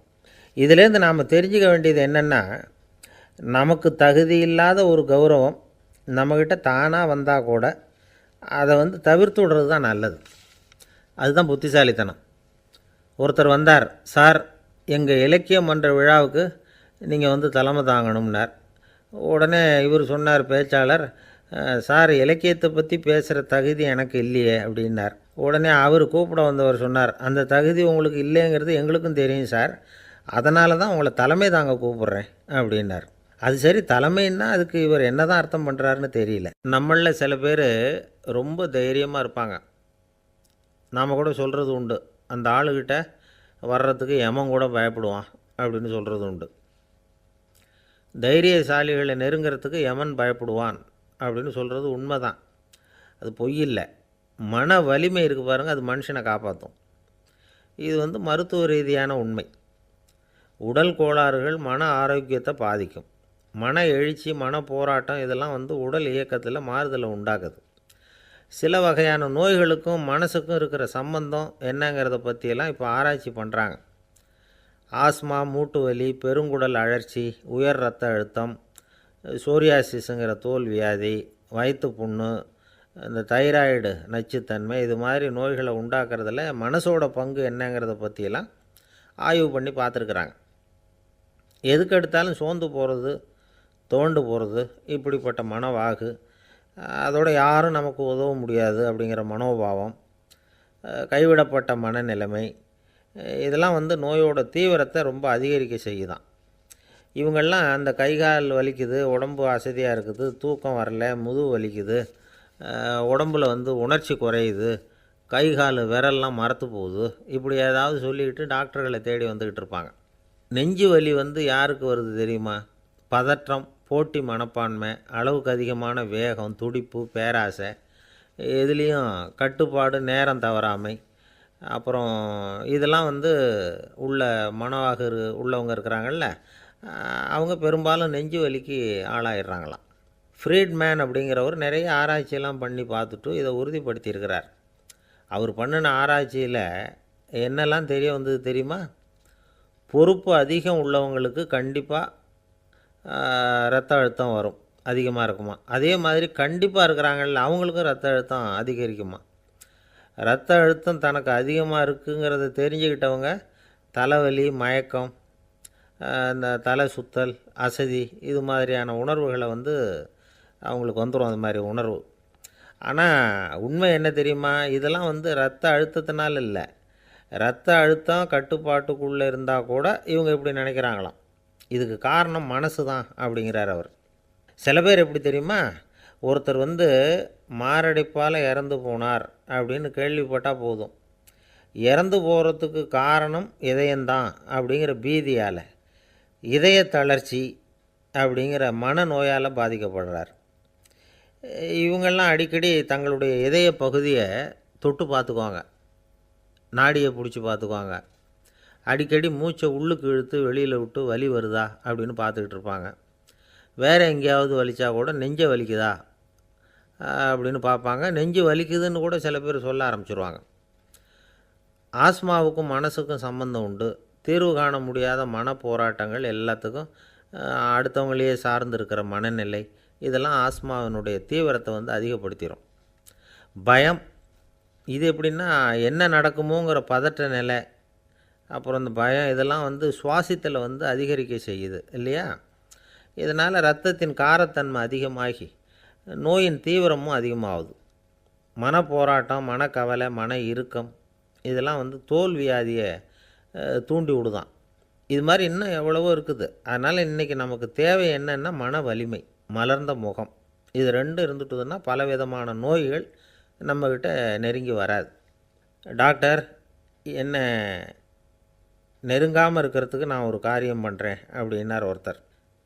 இதிலேருந்து நாம் தெரிஞ்சுக்க வேண்டியது என்னென்னா, நமக்கு தகுதி இல்லாத ஒரு கௌரவம் நம்மக்கிட்ட தானாக வந்தால் கூட அதை தவிர்த்து விடுறது தான் நல்லது. அதுதான் புத்திசாலித்தனம். ஒருத்தர் வந்தார், சார் எங்கள் இலக்கிய மன்ற விழாவுக்கு நீங்கள் தலைமை தாங்கணும்னார். உடனே இவர் சொன்னார், பேச்சாளர், சார் இலக்கியத்தை பற்றி பேசுகிற தகுதி எனக்கு இல்லையே அப்படின்னார். உடனே அவர் கூப்பிட வந்தவர் சொன்னார், அந்த தகுதி உங்களுக்கு இல்லைங்கிறது எங்களுக்கும் தெரியும் சார், அதனால தான் உங்களை தலைமை தாங்க கூப்பிட்றேன் அப்படின்னார். அது சரி, தலைமைன்னா அதுக்கு இவர் என்ன தான் அர்த்தம் பண்ணுறாருன்னு தெரியல. நம்மளில் சில பேர் ரொம்ப தைரியமாக இருப்பாங்க. நாம் கூட சொல்கிறது உண்டு, அந்த ஆளுகிட்ட வர்றதுக்கு எமன் கூட பயப்படுவான் அப்படின்னு சொல்கிறது உண்டு. தைரியசாலிகளை நெருங்கிறதுக்கு எமன் பயப்படுவான் அப்படின்னு சொல்கிறது உண்மை தான், அது பொய் இல்லை. மன வலிமை இருக்குது பாருங்கள், அது மனுஷனை காப்பாற்றும். இது மருத்துவ ரீதியான உண்மை. உடல் கோளாறுகள் மன ஆரோக்கியத்தை பாதிக்கும். மன எழுச்சி, மன போராட்டம் இதெல்லாம் உடல் இயக்கத்தில் மாறுதலை உண்டாக்குது. சில வகையான நோய்களுக்கும் மனசுக்கும் இருக்கிற சம்பந்தம் என்னங்கிறத பற்றியெல்லாம் இப்போ ஆராய்ச்சி பண்ணுறாங்க. ஆஸ்மா, மூட்டு வலி, பெருங்குடல் அழற்சி, உயர் இரத்த அழுத்தம், சோரியாசிஸுங்கிற தோல் வியாதி, வயிற்று புண்ணு, இந்த தைராய்டு நச்சுத்தன்மை, இது மாதிரி நோய்களை உண்டாக்குறதுல மனசோட பங்கு என்னங்கிறத பற்றியெல்லாம் ஆய்வு பண்ணி பார்த்துருக்குறாங்க. எதுக்கு எடுத்தாலும் சோர்ந்து போகிறது, தோண்டு போகிறது, இப்படிப்பட்ட மனவாகு, அதோட யாரும் நமக்கு உதவ முடியாது அப்படிங்கிற மனோபாவம், கைவிடப்பட்ட மனநிலைமை, இதெல்லாம் நோயோட தீவிரத்தை ரொம்ப அதிகரிக்க செய்யுதான். இவங்கெல்லாம் அந்த கைகால் வலிக்குது, உடம்பு அசதியாக இருக்குது, தூக்கம் வரல, முதுகு வலிக்குது, உடம்பில் உணர்ச்சி குறையுது, கை கால் விரல்லாம் மரத்து போகுது, இப்படி ஏதாவது சொல்லிக்கிட்டு டாக்டர்களை தேடி வந்துக்கிட்டு இருப்பாங்க. நெஞ்சு வலி யாருக்கு வருது தெரியுமா? பதற்றம், போட்டி மனப்பான்மை, அளவுக்கு அதிகமான வேகம், துடிப்பு, பேராசை, எதுலேயும் கட்டுப்பாடு, நேரம் தவறாமை, அப்புறம் இதெல்லாம் உள்ள மனவாக உள்ளவங்க இருக்கிறாங்கல்ல, அவங்க பெரும்பாலும் நெஞ்சு வலிக்கு ஆளாயிடுறாங்களாம். ஃப்ரீட்மேன் அப்படிங்கிறவர் நிறைய ஆராய்ச்சியெல்லாம் பண்ணி பார்த்துட்டு இதை உறுதிப்படுத்தியிருக்கிறார். அவர் பண்ணின ஆராய்ச்சியில் என்னெல்லாம் தெரிய வந்தது தெரியுமா? பொறுப்பு அதிகம் உள்ளவங்களுக்கு கண்டிப்பாக ரத்த அழுத்தம் வரும், அதிகமாக இருக்குமா. அதே மாதிரி கண்டிப்பாக இருக்கிறாங்கல்ல, அவங்களுக்கும் ரத்த அழுத்தம் அதிகரிக்குமா. ரத்த அழுத்தம் தனக்கு அதிகமாக இருக்குங்கிறத தெரிஞ்சுக்கிட்டவங்க தலைவலி, மயக்கம், இந்த தலை சுத்தல், அசதி, இது மாதிரியான உணர்வுகளை அவங்களுக்கு வந்துடும், அது மாதிரி உணர்வு. ஆனால் உண்மை என்ன தெரியுமா? இதெல்லாம் ரத்த அழுத்தத்தினால இல்லை, ரத்த அழுத்தம் கட்டுப்பாட்டுக்குள்ளே இருந்தால் கூட இவங்க இப்படி நினைக்கிறாங்களாம். இதுக்கு காரணம் மனசு தான் அப்படிங்கிறார் அவர். சில பேர் எப்படி தெரியுமா? ஒருத்தர் மாரடைப்பால் இறந்து போனார் அப்படின்னு கேள்விப்பட்டால் போதும், இறந்து போகிறதுக்கு காரணம் இதயம்தான் அப்படிங்கிற பீதியால், இதய தளர்ச்சி அப்படிங்கிற மனநோயால் பாதிக்கப்படுறார். இவங்கெல்லாம் அடிக்கடி தங்களுடைய இதய பகுதியை தொட்டு பார்த்துக்குவாங்க, நாடியை பிடிச்சி பார்த்துக்குவாங்க, அடிக்கடி மூச்சை உள்ளுக்கு இழுத்து வெளியில் விட்டு வலி வருதா அப்படின்னு பார்த்துக்கிட்டு இருப்பாங்க. வேறு எங்கேயாவது வலிச்சா கூட நெஞ்சை வலிக்குதா அப்படின்னு பார்ப்பாங்க. நெஞ்சு வலிக்குதுன்னு கூட சில பேர் சொல்ல ஆரம்பிச்சிருவாங்க. ஆஸ்மாவுக்கும் மனசுக்கும் சம்பந்தம் உண்டு. தீர்வு காண முடியாத மன போராட்டங்கள் எல்லாத்துக்கும் அடுத்தவங்களையே சார்ந்து இருக்கிற மனநிலை, இதெல்லாம் ஆஸ்மாவினுடைய தீவிரத்தை அதிகப்படுத்திடும். பயம், இது எப்படின்னா என்ன நடக்குமோங்கிற பதற்ற நிலை, அப்புறம் இந்த பயம், இதெல்லாம் சுவாசித்தலை அதிகரிக்க செய்யுது இல்லையா. இதனால் இரத்தத்தின் காரத்தன்மை அதிகமாகி நோயின் தீவிரமும் அதிகமாகுது. மன போராட்டம், மனக்கவலை, மன இறுக்கம், இதெல்லாம் தோல் வியாதியை தூண்டி விடுதான். இது மாதிரி இன்னும் எவ்வளவோ இருக்குது. அதனால் இன்றைக்கி நமக்கு தேவை என்னென்னா மன வலிமை, மலர்ந்த முகம், இது ரெண்டும் இருந்துட்டுதுன்னா பலவிதமான நோய்கள் நம்மக்கிட்ட நெருங்கி வராது. டாக்டர் என்ன நெருங்காமல் இருக்கிறதுக்கு நான் ஒரு காரியம் பண்ணுறேன் அப்படின்னார் ஒருத்தர்.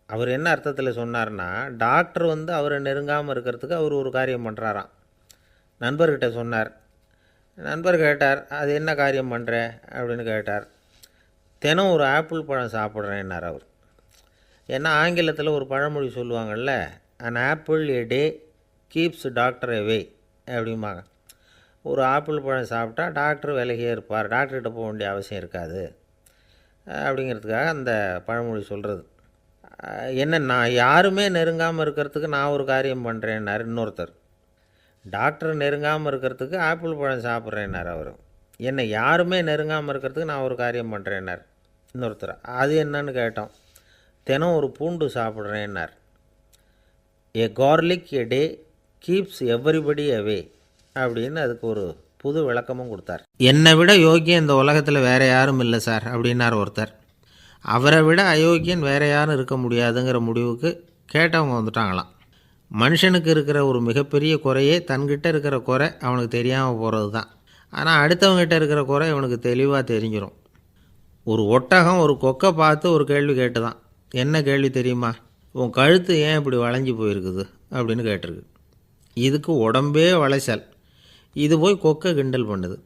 அவர் என்ன அர்த்தத்தில் சொன்னார்னா, டாக்டர் அவரை நெருங்காமல் இருக்கிறதுக்கு அவர் ஒரு காரியம் பண்ணுறாராம். நண்பர்கிட்ட சொன்னார். நண்பர் கேட்டார், அது என்ன காரியம் பண்ணுற அப்படின்னு கேட்டார். தினம் ஒரு ஆப்பிள் பழம் சாப்பிட்றேன்னார் அவர். ஏன்னா ஆங்கிலத்தில் ஒரு பழமொழி சொல்லுவாங்கள்ல, an apple a day keeps doctor away அப்படிம்பாங்க. ஒரு ஆப்பிள் பழம் சாப்பிட்டா டாக்டர் விலகியே இருப்பார், டாக்டர்கிட்ட போக வேண்டிய அவசியம் இருக்காது அப்படிங்கிறதுக்காக அந்த பழமொழி சொல்கிறது. என்ன, நான் யாருமே நெருங்காமல் இருக்கிறதுக்கு நான் ஒரு காரியம் பண்ணுறேன்னார் இன்னொருத்தர். டாக்டர் நெருங்காமல் இருக்கிறதுக்கு ஆப்பிள் பழம் சாப்பிட்றேன்னார் அவர். என்னை யாருமே நெருங்காமல் இருக்கிறதுக்கு நான் ஒரு காரியம் பண்ணுறேன்னார் இன்னொருத்தர். அது என்னன்னு கேட்டோம். தினம் ஒரு பூண்டு சாப்பிட்றேன்னார். ஏ கார்லிக் எ டே கீப்ஸ் எவ்ரிபடி அவே அப்படின்னு அதுக்கு ஒரு புது விளக்கமும் கொடுத்தார். என்னை விட யோக்கியம் இந்த உலகத்தில் வேறு யாரும் இல்லை சார் அப்படின்னார் ஒருத்தர். அவரை விட அயோக்கியன் வேறு யாரும் இருக்க முடியாதுங்கிற முடிவுக்கு கேட்டவங்க வந்துட்டாங்களாம். மனுஷனுக்கு இருக்கிற ஒரு மிகப்பெரிய குறையே தன்கிட்ட இருக்கிற குறை அவனுக்கு தெரியாமல் போகிறது தான். ஆனால் அடுத்தவங்ககிட்ட இருக்கிற குறை இவனுக்கு தெளிவாக தெரிஞ்சிடும். ஒரு ஒட்டகம் ஒரு கொக்கை பார்த்து ஒரு கேள்வி கேட்டுதான். என்ன கேள்வி தெரியுமா? உன் கழுத்து ஏன் இப்படி வளைஞ்சி போயிருக்குது அப்படின்னு கேட்டிருக்கு. இதுக்கு உடம்பே வளைச்சல். இது போய் கொக்கை கிண்டல் பண்ணுது.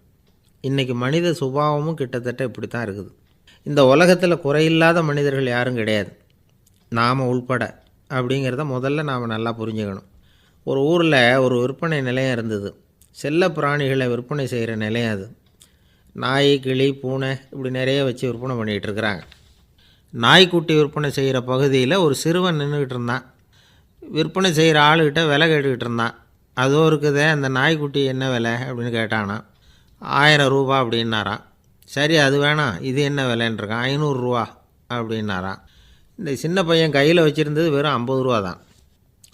இன்றைக்கி மனித சுபாவமும் கிட்டத்தட்ட இப்படி தான் இருக்குது. இந்த உலகத்தில் குறையில்லாத மனிதர்கள் யாரும் கிடையாது, நாம் உள்பட. அப்படிங்கிறத முதல்ல நாம் நல்லா புரிஞ்சுக்கணும். ஒரு ஊரில் ஒரு விற்பனை நிலையம் இருந்தது. செல்ல பிராணிகளை விற்பனை செய்கிற நிலையம் அது. நாய், கிளி, பூனை இப்படி நிறைய வச்சு விற்பனை பண்ணிகிட்ருக்குறாங்க. நாய்க்குட்டி விற்பனை செய்கிற பகுதியில் ஒரு சிறுவன் நின்றுக்கிட்டு இருந்தான். விற்பனை செய்கிற ஆளுகிட்ட விலை கேட்டுக்கிட்டு இருந்தான். அதோ இருக்குதே அந்த நாய்க்குட்டி என்ன விலை அப்படின்னு கேட்டானா. 1000 ரூபா அப்படின்னாரான். சரி, அது வேணாம், இது என்ன விலைன்றிருக்கான். 500 ரூபா அப்படின்னாரான். இந்த சின்ன பையன் கையில் வச்சுருந்தது வெறும் 50 ரூபா தான்.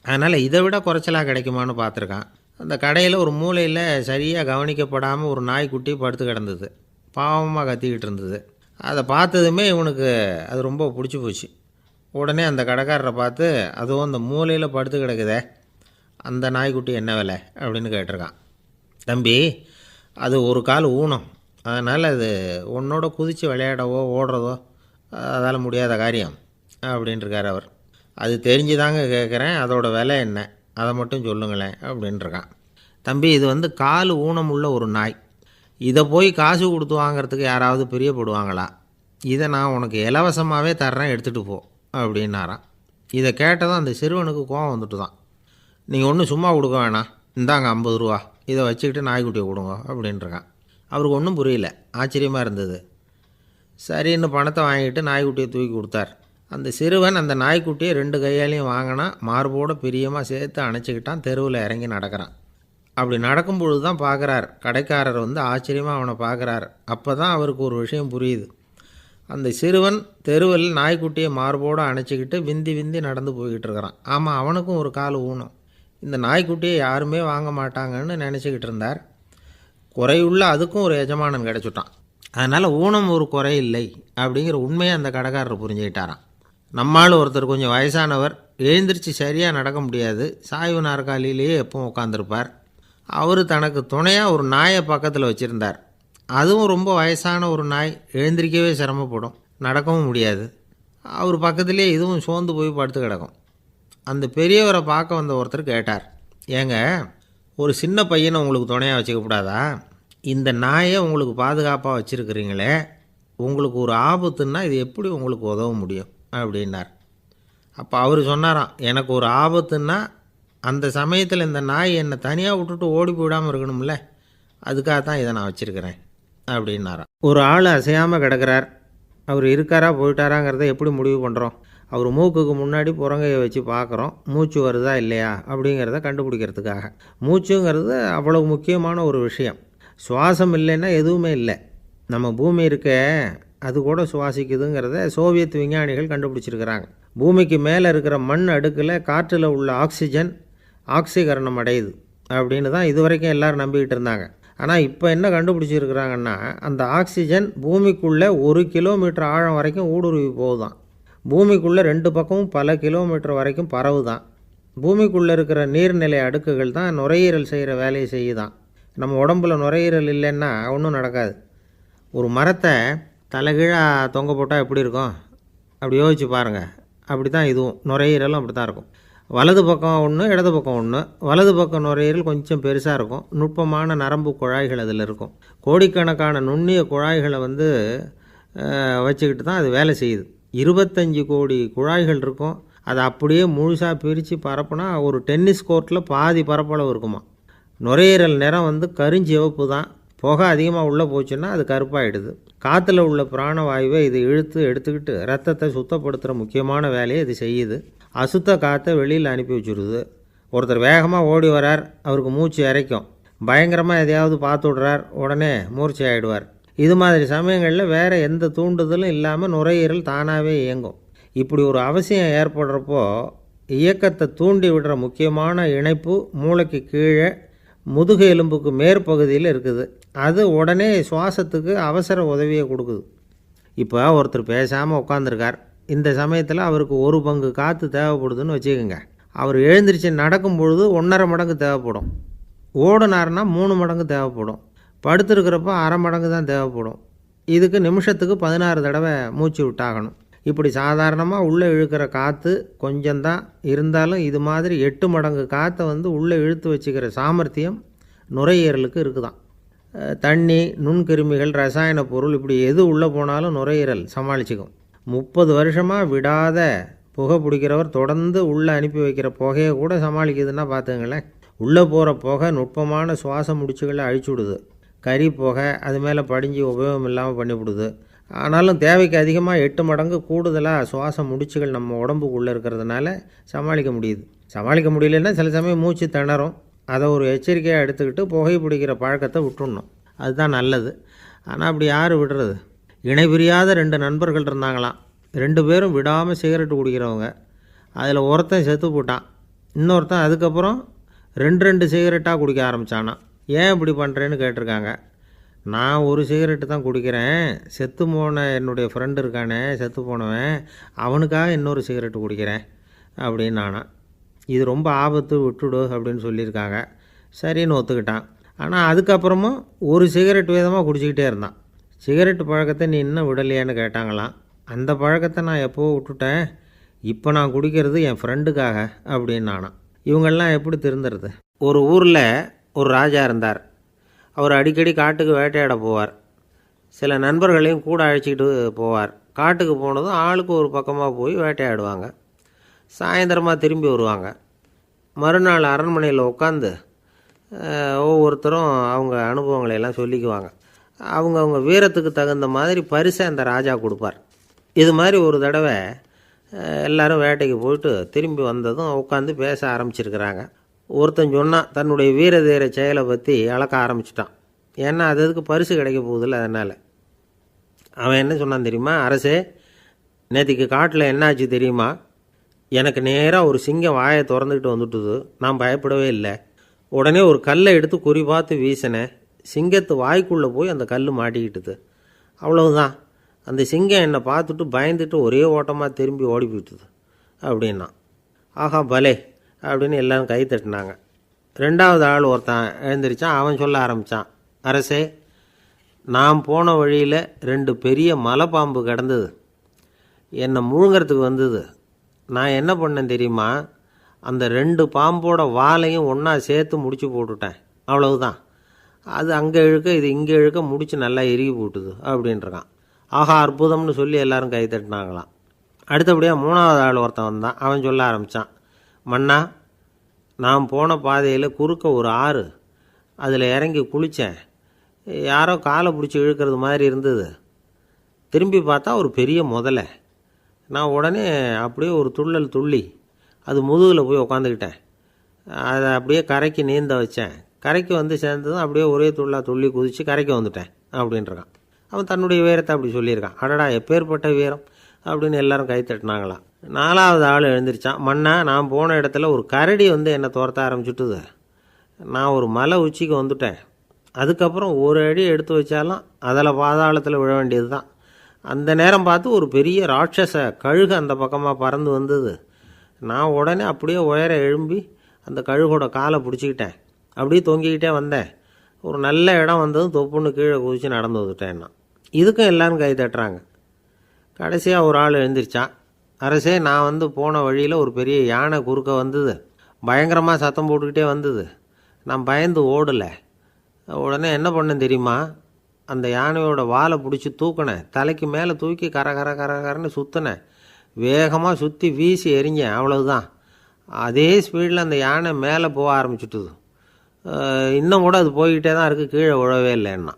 அதனால் இதை விட குறைச்சலாக கிடைக்குமான்னு பார்த்துருக்கான். அந்த கடையில் ஒரு மூலையில் சரியாக கவனிக்கப்படாமல் ஒரு நாய்க்குட்டி படுத்து கிடந்தது. பாவமாக கத்திக்கிட்டு இருந்தது. அதை பார்த்ததுமே இவனுக்கு அது ரொம்ப பிடிச்சி போச்சு. உடனே அந்த கடைக்காரரை பார்த்து, அதுவும் அந்த மூலையில் படுத்து கிடக்குதே அந்த நாய்க்குட்டி என்ன விலை அப்படின்னு கேட்டிருக்கான். தம்பி, அது ஒரு கால் ஊனம், அதனால் அது உன்னோட குதித்து விளையாடவோ ஓடுறதோ அதால் முடியாத காரியம் அப்படின்ட்டுருக்கார் அவர். அது தெரிஞ்சுதாங்க கேட்குறேன், அதோட விலை என்ன அதை மட்டும் சொல்லுங்களேன் அப்படின்ட்டுருக்கான். தம்பி, இது கால் ஊனம் உள்ள ஒரு நாய். இதை போய் காசு கொடுத்து வாங்கிறதுக்கு யாராவது பிரியப்படுவாங்களா? இதை நான் உனக்கு இலவசமாகவே தர்றேன், எடுத்துகிட்டு போ அப்படின்னாரான். இதை கேட்டதும் அந்த சிறுவனுக்கு கோவம் வந்துட்டு தான். நீங்கள் ஒன்றும் சும்மா கொடுக்க வேணாம், இந்தாங்க 50 ரூபா, இதை வச்சுக்கிட்டு நாய்க்குட்டியை கொடுங்க அப்படின்ட்டுருக்கான். அவருக்கு ஒன்றும் புரியல, ஆச்சரியமாக இருந்தது. சரின்னு பணத்தை வாங்கிட்டு நாய்க்குட்டியை தூக்கி கொடுத்தார். அந்த சிறுவன் அந்த நாய்க்குட்டியை 2 கையாலையும் வாங்கினா, மார்போடு பிரியமாக சேர்த்து அணைச்சிக்கிட்டான். தெருவில் இறங்கி நடக்கிறான். அப்படி நடக்கும்பொழுது தான் பார்க்குறார், கடைக்காரர் ஆச்சரியமாக அவனை பார்க்குறார். அப்போ தான் அவருக்கு ஒரு விஷயம் புரியுது. அந்த சிறுவன் தெருவில் நாய்க்குட்டியை மார்போடு அணைச்சிக்கிட்டு விந்தி விந்தி நடந்து போய்கிட்டு இருக்கிறான். ஆமாம், அவனுக்கும் ஒரு கால் ஊனம். இந்த நாய்க்குட்டியை யாருமே வாங்க மாட்டாங்கன்னு நினச்சிக்கிட்டு இருந்தார். குறையுள்ள அதுக்கும் ஒரு எஜமானன் கிடச்சிட்டான். அதனால் ஊனம் ஒரு குறை இல்லை அப்படிங்கிற உண்மையை அந்த கடைக்காரர் புரிஞ்சுக்கிட்டாரான். நம்மால் ஒருத்தர் கொஞ்சம் வயசானவர், எழுந்திரிச்சு சரியாக நடக்க முடியாது, சாய்வு நாற்காலியிலேயே எப்பவும் உட்காந்துருப்பார். அவர் தனக்கு துணையாக ஒரு நாயை பக்கத்தில் வச்சுருந்தார். அதுவும் ரொம்ப வயசான ஒரு நாய், எழுந்திரிக்கவே சிரமப்படும், நடக்கவும் முடியாது. அவர் பக்கத்துலேயே இதுவும் சோர்ந்து போய் படுத்து கிடக்கும். அந்த பெரியவரை பார்க்க வந்த ஒருத்தர் கேட்டார், ஏங்க, ஒரு சின்ன பையனை உங்களுக்கு துணையாக வச்சுக்கப்படாதா? இந்த நாயை உங்களுக்கு பாதுகாப்பாக வச்சுருக்கிறீங்களே, உங்களுக்கு ஒரு ஆபத்துன்னா இது எப்படி உங்களுக்கு உதவ முடியும் அப்படின்னார். அப்போ அவர் சொன்னாராம், எனக்கு ஒரு ஆபத்துன்னா அந்த சமயத்தில் இந்த நாய் என்னை தனியாக விட்டுட்டு ஓடி போயிடாமல் இருக்கணும்ல, அதுக்காக தான் இதை நான் வச்சுருக்கிறேன் அப்படின்னாராம். ஒரு ஆள் அசையாமல் கிடக்கிறார். அவர் இருக்காரா போயிட்டாராங்கிறத எப்படி முடிவு பண்ணுறோம்? அவர் மூக்குக்கு முன்னாடி புறங்கையை வச்சு பார்க்குறோம், மூச்சு வருதா இல்லையா அப்படிங்கிறத கண்டுபிடிக்கிறதுக்காக. மூச்சுங்கிறது அவ்வளவு முக்கியமான ஒரு விஷயம். சுவாசம் இல்லைன்னா எதுவுமே இல்லை. நம்ம பூமி இருக்க அது கூட சுவாசிக்குதுங்கிறத சோவியத் விஞ்ஞானிகள் கண்டுபிடிச்சிருக்கிறாங்க. பூமிக்கு மேலே இருக்கிற மண் அடுக்கில் காற்றில் உள்ள ஆக்சிஜன் ஆக்சிகரணம் அடையுது அப்படின்னு தான் இதுவரைக்கும் எல்லோரும் நம்பிக்கிட்டு இருந்தாங்க. ஆனால் இப்போ என்ன கண்டுபிடிச்சிருக்கிறாங்கன்னா, அந்த ஆக்சிஜன் பூமிக்குள்ளே 1 கிலோமீட்டர் ஆழம் வரைக்கும் ஊடுருவி போகுதான். பூமிக்குள்ளே 2 பக்கமும் பல கிலோமீட்டர் வரைக்கும் பரவுதான். பூமிக்குள்ளே இருக்கிற நீர்நிலை அடுக்குகள் தான் நுரையீரல் செய்கிற வேலையை செய்யுதான். நம்ம உடம்புல நுரையீரல் இல்லைன்னா ஒன்றும் நடக்காது. ஒரு மரத்தை தலைகீழாக தொங்க போட்டால் எப்படி இருக்கும்? அப்படி யோசிச்சு பாருங்கள். அப்படி தான் இதுவும், நுரையீரலும் அப்படி தான் இருக்கும். வலது பக்கம் ஒன்று, இடது பக்கம் ஒன்று. வலது பக்கம் நுரையீரல் கொஞ்சம் பெருசாக இருக்கும், நுட்பமான நரம்பு குழாய்கள் அதில் இருக்கும். கோடிக்கணக்கான நுண்ணிய குழாய்களை வச்சுக்கிட்டு தான் அது வேலை செய்யுது. 25 கோடி குழாய்கள் இருக்கும். அதை அப்படியே முழுசாக பிரித்து பரப்புனா ஒரு டென்னிஸ் கோர்ட்டில் பாதி பரப்பளவு இருக்குமா. நுரையீரல் நிறம் கருஞ்சிவப்பு தான். புகை அதிகமாக உள்ளே போச்சுன்னா அது கருப்பாயிடுது. காற்றுல உள்ள பிராணவாயுவை இது இழுத்து எடுத்துக்கிட்டு ரத்தத்தை சுத்தப்படுத்துகிற முக்கியமான வேலையை இது செய்யுது. அசுத்த காற்றை வெளியில் அனுப்பி வச்சுருது. ஒருத்தர் வேகமாக ஓடி வரார், அவருக்கு மூச்சு இறைக்கும். பயங்கரமாக எதையாவது பார்த்து விடுறார், உடனே மூர்ச்சி ஆகிடுவார். இது மாதிரி சமயங்களில் வேறு எந்த தூண்டுதலும் இல்லாமல் நுரையீரல் தானாகவே இயங்கும். இப்படி ஒரு அவசியம் ஏற்படுறப்போ இயக்கத்தை தூண்டி விடுற முக்கியமான இணைப்பு மூளைக்கு கீழே முதுகு எலும்புக்கு மேற்பகுதியில் இருக்குது. அது உடனே சுவாசத்துக்கு அவசர உதவியை கொடுக்குது. இப்போ ஒருத்தர் பேசாமல் உட்காந்துருக்கார். இந்த சமயத்தில் அவருக்கு 1 பங்கு காற்று தேவைப்படுதுன்னு வச்சுக்கோங்க. அவர் எழுந்திரிச்சு நடக்கும் பொழுது 1.5 மடங்கு தேவைப்படும். ஓடினார்னா 3 மடங்கு தேவைப்படும். படுத்துருக்கிறப்ப 1/2 மடங்கு தான் தேவைப்படும். இதுக்கு நிமிஷத்துக்கு 16 தடவை மூச்சு விட்டாகணும். இப்படி சாதாரணமாக உள்ளே இழுக்கிற காற்று கொஞ்சம்தான் இருந்தாலும் இது மாதிரி 8 மடங்கு காற்றை உள்ளே இழுத்து வச்சுக்கிற சாமர்த்தியம் நுரையீரலுக்கு இருக்குதான். தண்ணி, நுண்கிருமிகள், ரசாயன பொருள் இப்படி எது உள்ளே போனாலும் நுரையீரல் சமாளிச்சுக்கும். 30 வருஷமாக விடாத புகை பிடிக்கிறவர் தொடர்ந்து உள்ளே அனுப்பி வைக்கிற புகையை கூட சமாளிக்குதுன்னா பார்த்துங்களேன். உள்ளே போகிற புகை நுட்பமான சுவாச முடிச்சுகளை அழிச்சு விடுது. கறி புகை அது மேலே படிஞ்சு உபயோகம் இல்லாமல் பண்ணிவிடுது. ஆனாலும் தேவைக்கு அதிகமாக 8 மடங்கு கூடுதலாக சுவாச முடிச்சுகள் நம்ம உடம்புக்குள்ளே இருக்கிறதுனால சமாளிக்க முடியுது. சமாளிக்க முடியலன்னா சில சமயம் மூச்சு திணறும். அதை ஒரு எச்சரிக்கையாக எடுத்துக்கிட்டு புகை பிடிக்கிற பழக்கத்தை விட்டுடணும். அதுதான் நல்லது. ஆனால் அப்படி யார் விடுறது? இணை பிரியாத 2 நண்பர்கள் இருந்தாங்களாம். 2 பேரும் விடாமல் சிகரெட்டு குடிக்கிறவங்க. அதில் ஒருத்தன் செத்து போட்டான். இன்னொருத்தன் அதுக்கப்புறம் 2 சிகரெட்டாக குடிக்க ஆரம்பித்தானா. ஏன் இப்படி பண்ணுறேன்னு கேட்டிருக்காங்க. நான் 1 சிகரெட்டு தான் குடிக்கிறேன், செத்து போன என்னுடைய ஃப்ரெண்டு இருக்கானே செத்து போனவன், அவனுக்காக இன்னொரு சிகரெட்டு குடிக்கிறேன் அப்படின்னு நானா. இது ரொம்ப ஆபத்து, விட்டுடு அப்படின்னு சொல்லியிருக்காங்க. சரின்னு ஒத்துக்கிட்டான். ஆனால் அதுக்கப்புறமும் 1 சிகரெட் வீதமாக குடிச்சிக்கிட்டே இருந்தான். சிகரெட்டு பழக்கத்தை நீ இன்னும் விடலையான்னு கேட்டாங்களாம். அந்த பழக்கத்தை நான் எப்போவோ விட்டுட்டேன், இப்போ நான் குடிக்கிறது என் ஃப்ரெண்டுக்காக அப்படின்னு நானா. இவங்கெல்லாம் எப்படி திருந்துறது? ஒரு ஊரில் ஒரு ராஜா இருந்தார். அவர் அடிக்கடி காட்டுக்கு வேட்டையாட போவார். சில நண்பர்களையும் கூட அழைச்சிக்கிட்டு போவார். காட்டுக்கு போனதும் ஆளுக்கு ஒரு பக்கமாக போய் வேட்டையாடுவாங்க. சாயந்தரமாக திரும்பி வருவாங்க. மறுநாள் அரண்மனையில் உட்காந்து ஒவ்வொருத்தரும் அவங்க அனுபவங்களையெல்லாம் சொல்லிக்குவாங்க. அவங்கவுங்க வீரத்துக்கு தகுந்த மாதிரி பரிசை அந்த ராஜா கொடுப்பார். இது மாதிரி ஒரு தடவை எல்லோரும் வேட்டைக்கு போயிட்டு திரும்பி வந்ததும் உட்காந்து பேச ஆரம்பிச்சிருக்கிறாங்க. ஒருத்தன் சொன்னான், தன்னுடைய வீர தீர செயலை பற்றி அளக்க ஆரம்பிச்சிட்டான். ஏன்னா அது அதுக்கு பரிசு கிடைக்க போகுதில்ல, அதனால். அவன் என்ன சொன்னான் தெரியுமா? அரசே, நேற்றுக்கு காட்டில் என்னாச்சு தெரியுமா? எனக்கு நேராக ஒரு சிங்கம் வாயை திறந்துக்கிட்டு வந்துட்டுது. நான் பயப்படவே இல்லை. உடனே ஒரு கல்லை எடுத்து குறி பார்த்து வீசினேன். சிங்கத்து வாய்க்குள்ளே போய் அந்த கல் மாட்டிக்கிட்டுது. அவ்வளவுதான். அந்த சிங்கம் என்னை பார்த்துட்டு பயந்துட்டு ஒரே ஓட்டமாக திரும்பி ஓடி போயிட்டுது அப்படின்னா. ஆஹா பலே அப்படின்னு எல்லாரும் கை தட்டினாங்க. 2வது ஆள் ஒருத்தன் எழுந்திரிச்சான். அவன் சொல்ல ஆரம்பித்தான், அரசே, நான் போன வழியில் 2 பெரிய மலைப்பாம்பு கிடந்தது. என்னை முழுங்கிறதுக்கு வந்தது. நான் என்ன பண்ணேன் தெரியுமா? அந்த 2 பாம்போட வாலையும் ஒன்றா சேர்த்து முடிச்சு போட்டுட்டேன். அவ்வளவுதான். அது அங்கே இழுக்க இது இங்கே இழுக்க முடிச்சு நல்லா இறுகி போட்டுது அப்படின்றான். ஆஹா அற்புதம்னு சொல்லி எல்லாரும் கை தட்டினாங்களாம். அடுத்தபடியாக 3வது ஆள் ஒருத்தன் வந்தான். அவன் சொல்ல ஆரம்பித்தான், மன்னா, நான் போன பாதையில் குறுக்க ஒரு ஆறு, அதில் இறங்கி குளித்தேன். யாரோ காலை பிடிச்சி இழுக்கிறது மாதிரி இருந்தது. திரும்பி பார்த்தா ஒரு பெரிய முதலை. நான் உடனே அப்படியே ஒரு துள்ளல் துள்ளி அது முதுகில் போய் உக்காந்துக்கிட்டேன். அதை அப்படியே கரைக்கு நீந்த வச்சேன். கரைக்கு வந்து சேர்ந்ததும் அப்படியே ஒரே துள்ளி குதித்து கரைக்கு வந்துட்டேன் அப்படின்றான். அவன் தன்னுடைய வீரத்தை அப்படி சொல்லியிருக்கான். அடடா எப்பேற்பட்ட வீரம் அப்படின்னு எல்லாரும் கை தட்டினாங்களாம். 4வது ஆள் எழுந்திரிச்சான். மன்னா, நான் போன இடத்துல ஒரு கரடி என்னை துரத்த ஆரம்பிச்சுட்டுது. நான் ஒரு மலை உச்சிக்கு வந்துட்டேன். அதுக்கப்புறம் ஒரு அடி எடுத்து வச்சாலும் அதில் பாதாளத்தில் விழ வேண்டியது தான். அந்த நேரம் பார்த்து ஒரு பெரிய ராட்சச கழுகு அந்த பக்கமாக பறந்து வந்தது. நான் உடனே அப்படியே உயர எழும்பி அந்த கழுகோட காலை பிடிச்சிக்கிட்டேன். அப்படியே தொங்கிக்கிட்டே வந்தேன். ஒரு நல்ல இடம் வந்ததும் தொப்புன்னு கீழே குதித்து நடந்து வந்துட்டேன்னா. இதுக்கும் எல்லோரும் கை தட்டுறாங்க. கடைசியாக ஒரு ஆள் எழுந்திரிச்சான். அரசே, நான் போன வழியில் ஒரு பெரிய யானை குறுக்க வந்தது. பயங்கரமாக சத்தம் போட்டுக்கிட்டே வந்தது. நான் பயந்து ஓடலை. உடனே என்ன பண்ணேன் தெரியுமா? அந்த யானையோட வாலை பிடிச்சி தூக்கினேன். தலைக்கு மேலே தூக்கி கரன்னு சுற்றினேன். வேகமாக சுற்றி வீசி எறிஞ்சேன். அவ்வளவுதான். அதே ஸ்பீடில் அந்த யானை மேலே போக ஆரம்பிச்சுட்டுது. இன்னும் கூட அது போய்கிட்டே தான் இருக்குது, கீழே விழவே இல்லைன்னா.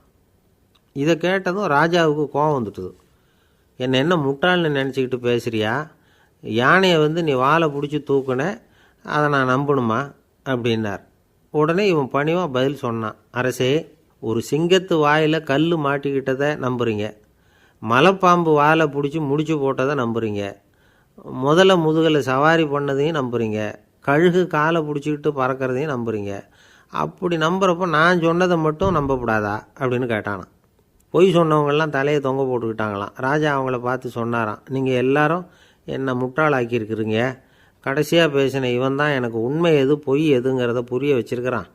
இதை கேட்டதும் ராஜாவுக்கு கோபம் வந்துட்டுது. என்ன முட்டாள்னு நினச்சிக்கிட்டு பேசுகிறியா? யானையை நீ வாழை பிடிச்சி தூக்குன, அதை நான் நம்பணுமா அப்படின்னார். உடனே இவன் பணிவாக பதில் சொன்னான். அரசே, ஒரு சிங்கத்து வாயில் கல் மாட்டிக்கிட்டதை நம்புறீங்க, மலைப்பாம்பு வாழை பிடிச்சி முடிச்சு போட்டதை நம்புறீங்க, முதல்ல முதுகில் சவாரி பண்ணதையும் நம்புறீங்க, கழுகு காலை பிடிச்சிக்கிட்டு பறக்கிறதையும் நம்புறீங்க. அப்படி நம்புறப்போ நான் சொன்னதை மட்டும் நம்பக்கூடாதா அப்படின்னு கேட்டானான். பொய் சொன்னவங்கெல்லாம் தலையை தொங்க போட்டுக்கிட்டாங்களாம். ராஜா அவங்கள பார்த்து சொன்னாராம், நீங்கள் எல்லாரும் என்னை முட்டாளாக்கியிருக்கிறீங்க. கடைசியாக பேசின இவன் தான் எனக்கு உண்மை எது பொய் எதுங்கிறத புரிய வச்சிருக்கிறான்.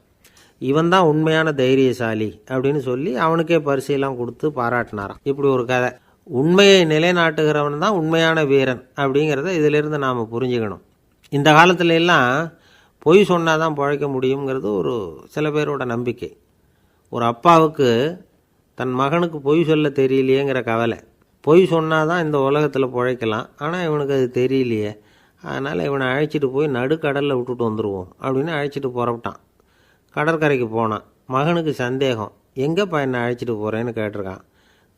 இவன் தான் உண்மையான தைரியசாலி அப்படின்னு சொல்லி அவனுக்கே பரிசையெல்லாம் கொடுத்து பாராட்டினாராம். இப்படி ஒரு கதை. உண்மையை நிலைநாட்டுகிறவன் தான் உண்மையான வீரன் அப்படிங்கிறத இதிலிருந்து நாம் புரிஞ்சுக்கணும். இந்த காலத்துல எல்லாம் பொய் சொன்னால் தான் பழைக்க முடியுங்கிறது ஒரு சில பேரோட நம்பிக்கை. ஒரு அப்பாவுக்கு தன் மகனுக்கு பொய் சொல்ல தெரியலையேங்கிற கவலை. பொய் சொன்னால் தான் இந்த உலகத்தில் பிழைக்கலாம், ஆனால் இவனுக்கு அது தெரியலையே, அதனால் இவனை அழைச்சிட்டு போய் நடுக்கடலில் விட்டுட்டு வந்துடுவோம் அப்படின்னு அழைச்சிட்டு புறப்பட்டான். கடற்கரைக்கு போனான். மகனுக்கு சந்தேகம், எங்கேப்பா என்னை அழைச்சிட்டு போகிறேன்னு கேட்டிருக்கான்.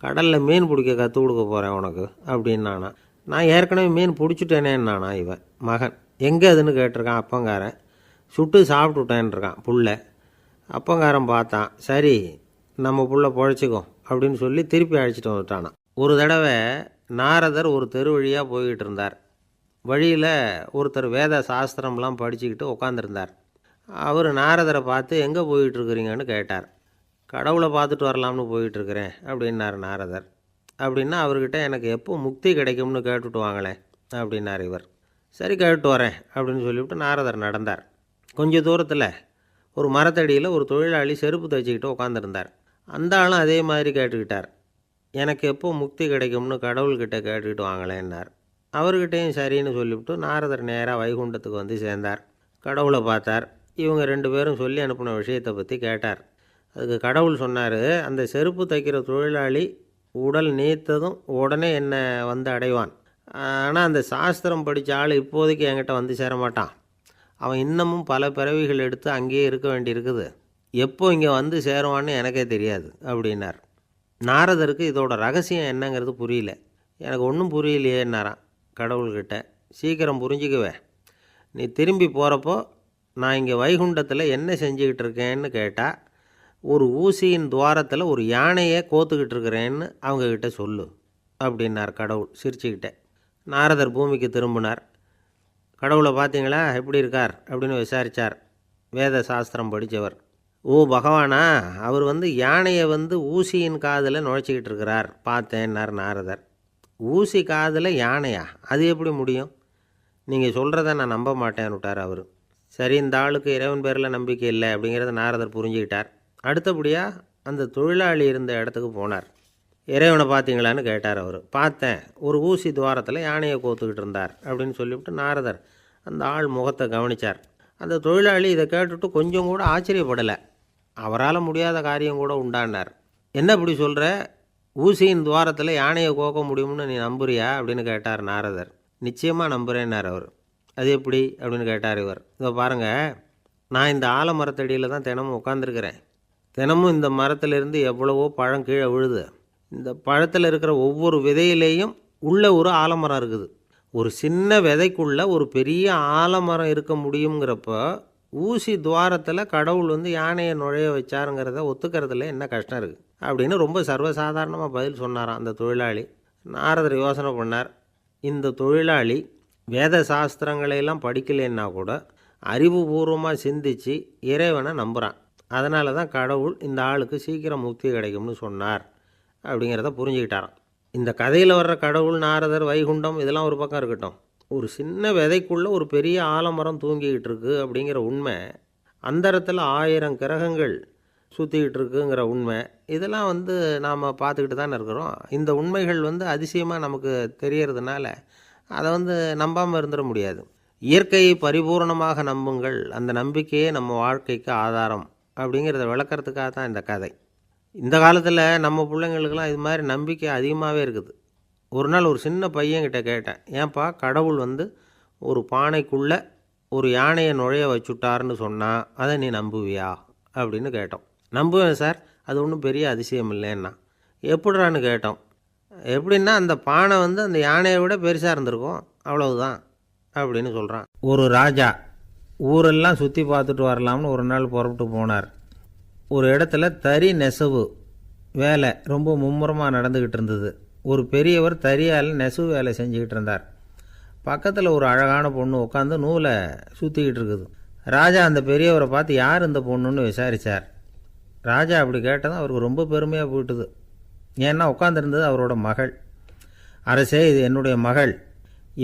கடலில் மீன் பிடிக்க கற்றுக் கொடுக்க போகிறேன் உனக்கு அப்படின்னானா. நான் ஏற்கனவே மீன் பிடிச்சிட்டேனேன்னானா இவன் மகன். எங்கே அதுன்னு கேட்டிருக்கான் அப்பங்காரன். சுட்டு சாப்பிட்டுட்டேன்ருக்கான் புள்ள. அப்பங்காரன் பார்த்தான், சரி நம்ம புள்ள பொழைச்சிக்கோ அப்படின்னு சொல்லி திருப்பி அழைச்சிட்டு வந்துட்டானா. ஒரு தடவை நாரதர் ஒரு தெரு வழியாக போய்கிட்டு இருந்தார். வழியில் ஒருத்தர் வேத சாஸ்திரம்லாம் படிச்சுக்கிட்டு உட்காந்துருந்தார். அவர் நாரதரை பார்த்து எங்கே போயிட்டுருக்குறீங்கன்னு கேட்டார். கடவுளை பார்த்துட்டு வரலாம்னு போயிட்டுருக்கிறேன் அப்படின்னார் நாரதர். அப்படின்னா அவர்கிட்ட எனக்கு எப்போ முக்தி கிடைக்கும்னு கேட்டுட்டு வாங்களேன் அப்படின்னார் இவர். சரி கேட்டு வரேன் அப்படின்னு சொல்லிவிட்டு நாரதர் நடந்தார். கொஞ்சம் தூரத்தில் ஒரு மரத்தடியில் ஒரு தொழிலாளி செருப்பு தைச்சிக்கிட்டு உட்காந்துருந்தார். அந்த ஆளும் அதே மாதிரி கேட்டுக்கிட்டார். எனக்கு எப்போ முக்தி கிடைக்கும்னு கடவுள்கிட்ட கேட்டுக்கிட்டு வாங்களேன்னார். அவர்கிட்டையும் சரின்னு சொல்லிவிட்டு நாரதர் நேராக வைகுண்டத்துக்கு வந்து சேர்ந்தார். கடவுளை பார்த்தார். இவங்க 2 பேரும் சொல்லி அனுப்பின விஷயத்தை பற்றி கேட்டார். அதுக்கு கடவுள் சொன்னார், அந்த செருப்பு தைக்கிற தொழிலாளி உடல் நீத்ததும் உடனே என்னை வந்து அடைவான். ஆனால் அந்த சாஸ்திரம் படித்த ஆள் இப்போதைக்கு என்கிட்ட வந்து சேரமாட்டான். அவன் இன்னமும் பல பிறவிகள் எடுத்து அங்கேயே இருக்க வேண்டியிருக்குது. எப்போ இங்கே வந்து சேருவான்னு எனக்கே தெரியாது அப்படின்னார். நாரதருக்கு இதோட ரகசியம் என்னங்கிறது புரியல. எனக்கு ஒன்றும் புரியலையேன்னாரான் கடவுள்கிட்ட. சீக்கிரம் புரிஞ்சுக்குவே, நீ திரும்பி போகிறப்போ நான் இங்கே வைகுண்டத்தில் என்ன செஞ்சுக்கிட்டு இருக்கேன்னு கேட்டால், ஒரு ஊசியின் துவாரத்தில் ஒரு யானையை கோத்துக்கிட்டு இருக்கிறேன்னு அவங்கக்கிட்ட சொல்லு அப்படின்னார் கடவுள் சிரிச்சுக்கிட்டே. நாரதர் பூமிக்கு திரும்பினார். கடவுளை பார்த்தீங்களா எப்படி இருக்கார் அப்படின்னு விசாரித்தார். வேத சாஸ்திரம் படித்தவர். ஓ பகவானா, அவர் யானையை ஊசியின் காதில் நுழைச்சிக்கிட்டு இருக்கிறார் பார்த்தேன்னார் நாரதர். ஊசி காதில் யானையா? அது எப்படி முடியும்? நீங்கள் சொல்கிறத நான் நம்ப மாட்டேன்னு விட்டார் அவர். சரி, இந்த ஆளுக்கு இறைவன் பேரில் நம்பிக்கை இல்லை அப்படிங்கிறத நாரதர் புரிஞ்சுக்கிட்டார். அடுத்தபடியாக அந்த தொழிலாளி இருந்த இடத்துக்கு போனார். இறைவனை பார்த்தீங்களான்னு கேட்டார் அவர். பார்த்தேன், ஒரு ஊசி துவாரத்தில் யானையை கோத்துக்கிட்டு இருந்தார் அப்படின்னு சொல்லிவிட்டு நாரதர் அந்த ஆள் முகத்தை கவனித்தார். அந்த தொழிலாளி இதை கேட்டுட்டு கொஞ்சம் கூட ஆச்சரியப்படலை. அவரால் முடியாத காரியம் கூட உண்டானார். என்ன இப்படி சொல்கிற? ஊசியின் துவாரத்தில் யானையை கோக்க முடியும்னு நீ நம்புறியா அப்படின்னு கேட்டார் நாரதர். நிச்சயமாக நம்புகிறேன்னார் அவர். அது எப்படி அப்படின்னு கேட்டார் இவர். இதோ பாருங்கள், நான் இந்த ஆலமரத்தடியில் தான் தினமும் உட்காந்துருக்கிறேன். தினமும் இந்த மரத்திலிருந்து எவ்வளவோ பழம் கீழே விழுது. இந்த பழத்தில் இருக்கிற ஒவ்வொரு விதையிலேயும் உள்ள ஒரு ஆலமரம் இருக்குது. ஒரு சின்ன விதைக்குள்ளே ஒரு பெரிய ஆலமரம் இருக்க முடியுங்கிறப்போ ஊசி துவாரத்தில் கடவுள் யானையை நுழைய வச்சாருங்கிறத ஒத்துக்கிறதுல என்ன கஷ்டம் இருக்குது அப்படின்னு ரொம்ப சர்வசாதாரணமாக பதில் சொன்னாராம் அந்த தொழிலாளி. நாரதர் யோசனை பண்ணார். இந்த தொழிலாளி வேத சாஸ்திரங்களையெல்லாம் படிக்கலைன்னா கூட அறிவுபூர்வமாக சிந்தித்து இறைவனை நம்புகிறான். அதனால தான் கடவுள் இந்த ஆளுக்கு சீக்கிரம் முக்தி கிடைக்கும்னு சொன்னார் அப்படிங்கிறத புரிஞ்சுக்கிட்டாராம். இந்த கதையில் வர்ற கடவுள், நாரதர், வைகுண்டம் இதெல்லாம் ஒரு பக்கம் இருக்கட்டும், ஒரு சின்ன விதைக்குள்ளே ஒரு பெரிய ஆலமரம் தூங்கிக்கிட்டு இருக்கு அப்படிங்கிற உண்மை, அந்தரத்தில் 1000 கிரகங்கள் சுற்றிக்கிட்டு இருக்குங்கிற உண்மை, இதெல்லாம் நாம் பார்த்துக்கிட்டு தானே இருக்கிறோம். இந்த உண்மைகள் அதிசயமாக நமக்கு தெரியறதுனால அதை நம்பாமல் இருந்துட முடியாது. இயற்கையை பரிபூர்ணமாக நம்புங்கள், அந்த நம்பிக்கையே நம்ம வாழ்க்கைக்கு ஆதாரம் அப்படிங்கிறத விளக்கிறதுக்காக தான் இந்த கதை. இந்த காலத்தில் நம்ம பிள்ளைங்களுக்கெல்லாம் இது மாதிரி நம்பிக்கை அதிகமாகவே இருக்குது. ஒரு நாள் ஒரு சின்ன பையன்கிட்ட கேட்டேன், ஏன்பா கடவுள் ஒரு பானைக்குள்ளே ஒரு யானையை நுழைய வச்சுட்டாருன்னு சொன்னால் அதை நீ நம்புவியா அப்படின்னு கேட்டோம். நம்புவேன் சார், அது ஒன்றும் பெரிய அதிசயம் இல்லைன்னா. எப்படிறான்னு கேட்டோம். எப்படின்னா அந்த பானை அந்த யானையை விட பெருசாக இருந்திருக்கும், அவ்வளவுதான் அப்படின்னு சொல்கிறான். ஒரு ராஜா ஊரெல்லாம் சுற்றி பார்த்துட்டு வரலாம்னு ஒரு நாள் புறப்பட்டு போனார். ஒரு இடத்துல தறி நெசவு வேலை ரொம்ப மும்முரமாக நடந்துக்கிட்டு இருந்தது. ஒரு பெரியவர் தறியால் நெசவு வேலை செஞ்சுக்கிட்டு இருந்தார். பக்கத்தில் ஒரு அழகான பொண்ணு உட்காந்து நூலை சுற்றிக்கிட்டு இருக்குது. ராஜா அந்த பெரியவரை பார்த்து யார் இந்த பொண்ணுன்னு விசாரித்தார். ராஜா அப்படி கேட்டதும் அவருக்கு ரொம்ப பெருமையாக போயிட்டுது. ஏன்னா உட்காந்துருந்தது அவரோட மகள். அரசே, இது என்னுடைய மகள்.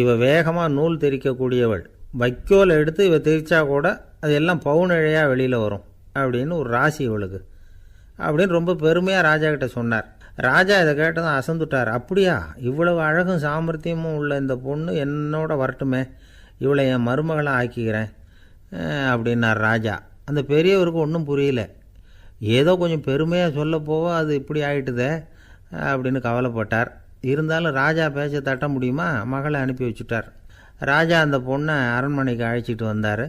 இவ வேகமாக நூல் திரிக்கக்கூடியவள். வைக்கோலை எடுத்து இவ திரிச்சா கூட அது எல்லாம் பவுனிழையாக வெளியில் வரும் அப்படின்னு ஒரு ராசி இவளுக்கு அப்படின்னு ரொம்ப பெருமையாக ராஜா கிட்ட சொன்னார். ராஜா இதை கேட்டதும் அசந்துட்டார். அப்படியா, இவ்வளவு அழகும் சாமர்த்தியமும் உள்ள இந்த பொண்ணு என்னோட வரட்டுமே, இவளை என் மருமகளை ஆக்கிக்கிறேன் அப்படின்னார் ராஜா. அந்த பெரியவருக்கு ஒன்றும் புரியல. ஏதோ கொஞ்சம் பெருமையாக சொல்ல போவோ அது இப்படி ஆயிட்டுதே அப்படின்னு கவலைப்பட்டார். இருந்தாலும் ராஜா பேச்ச தட்ட முடியுமா, மகளை அனுப்பி வச்சுட்டார். ராஜா அந்த பொண்ணை அரண்மனைக்கு அழைச்சிட்டு வந்தார்.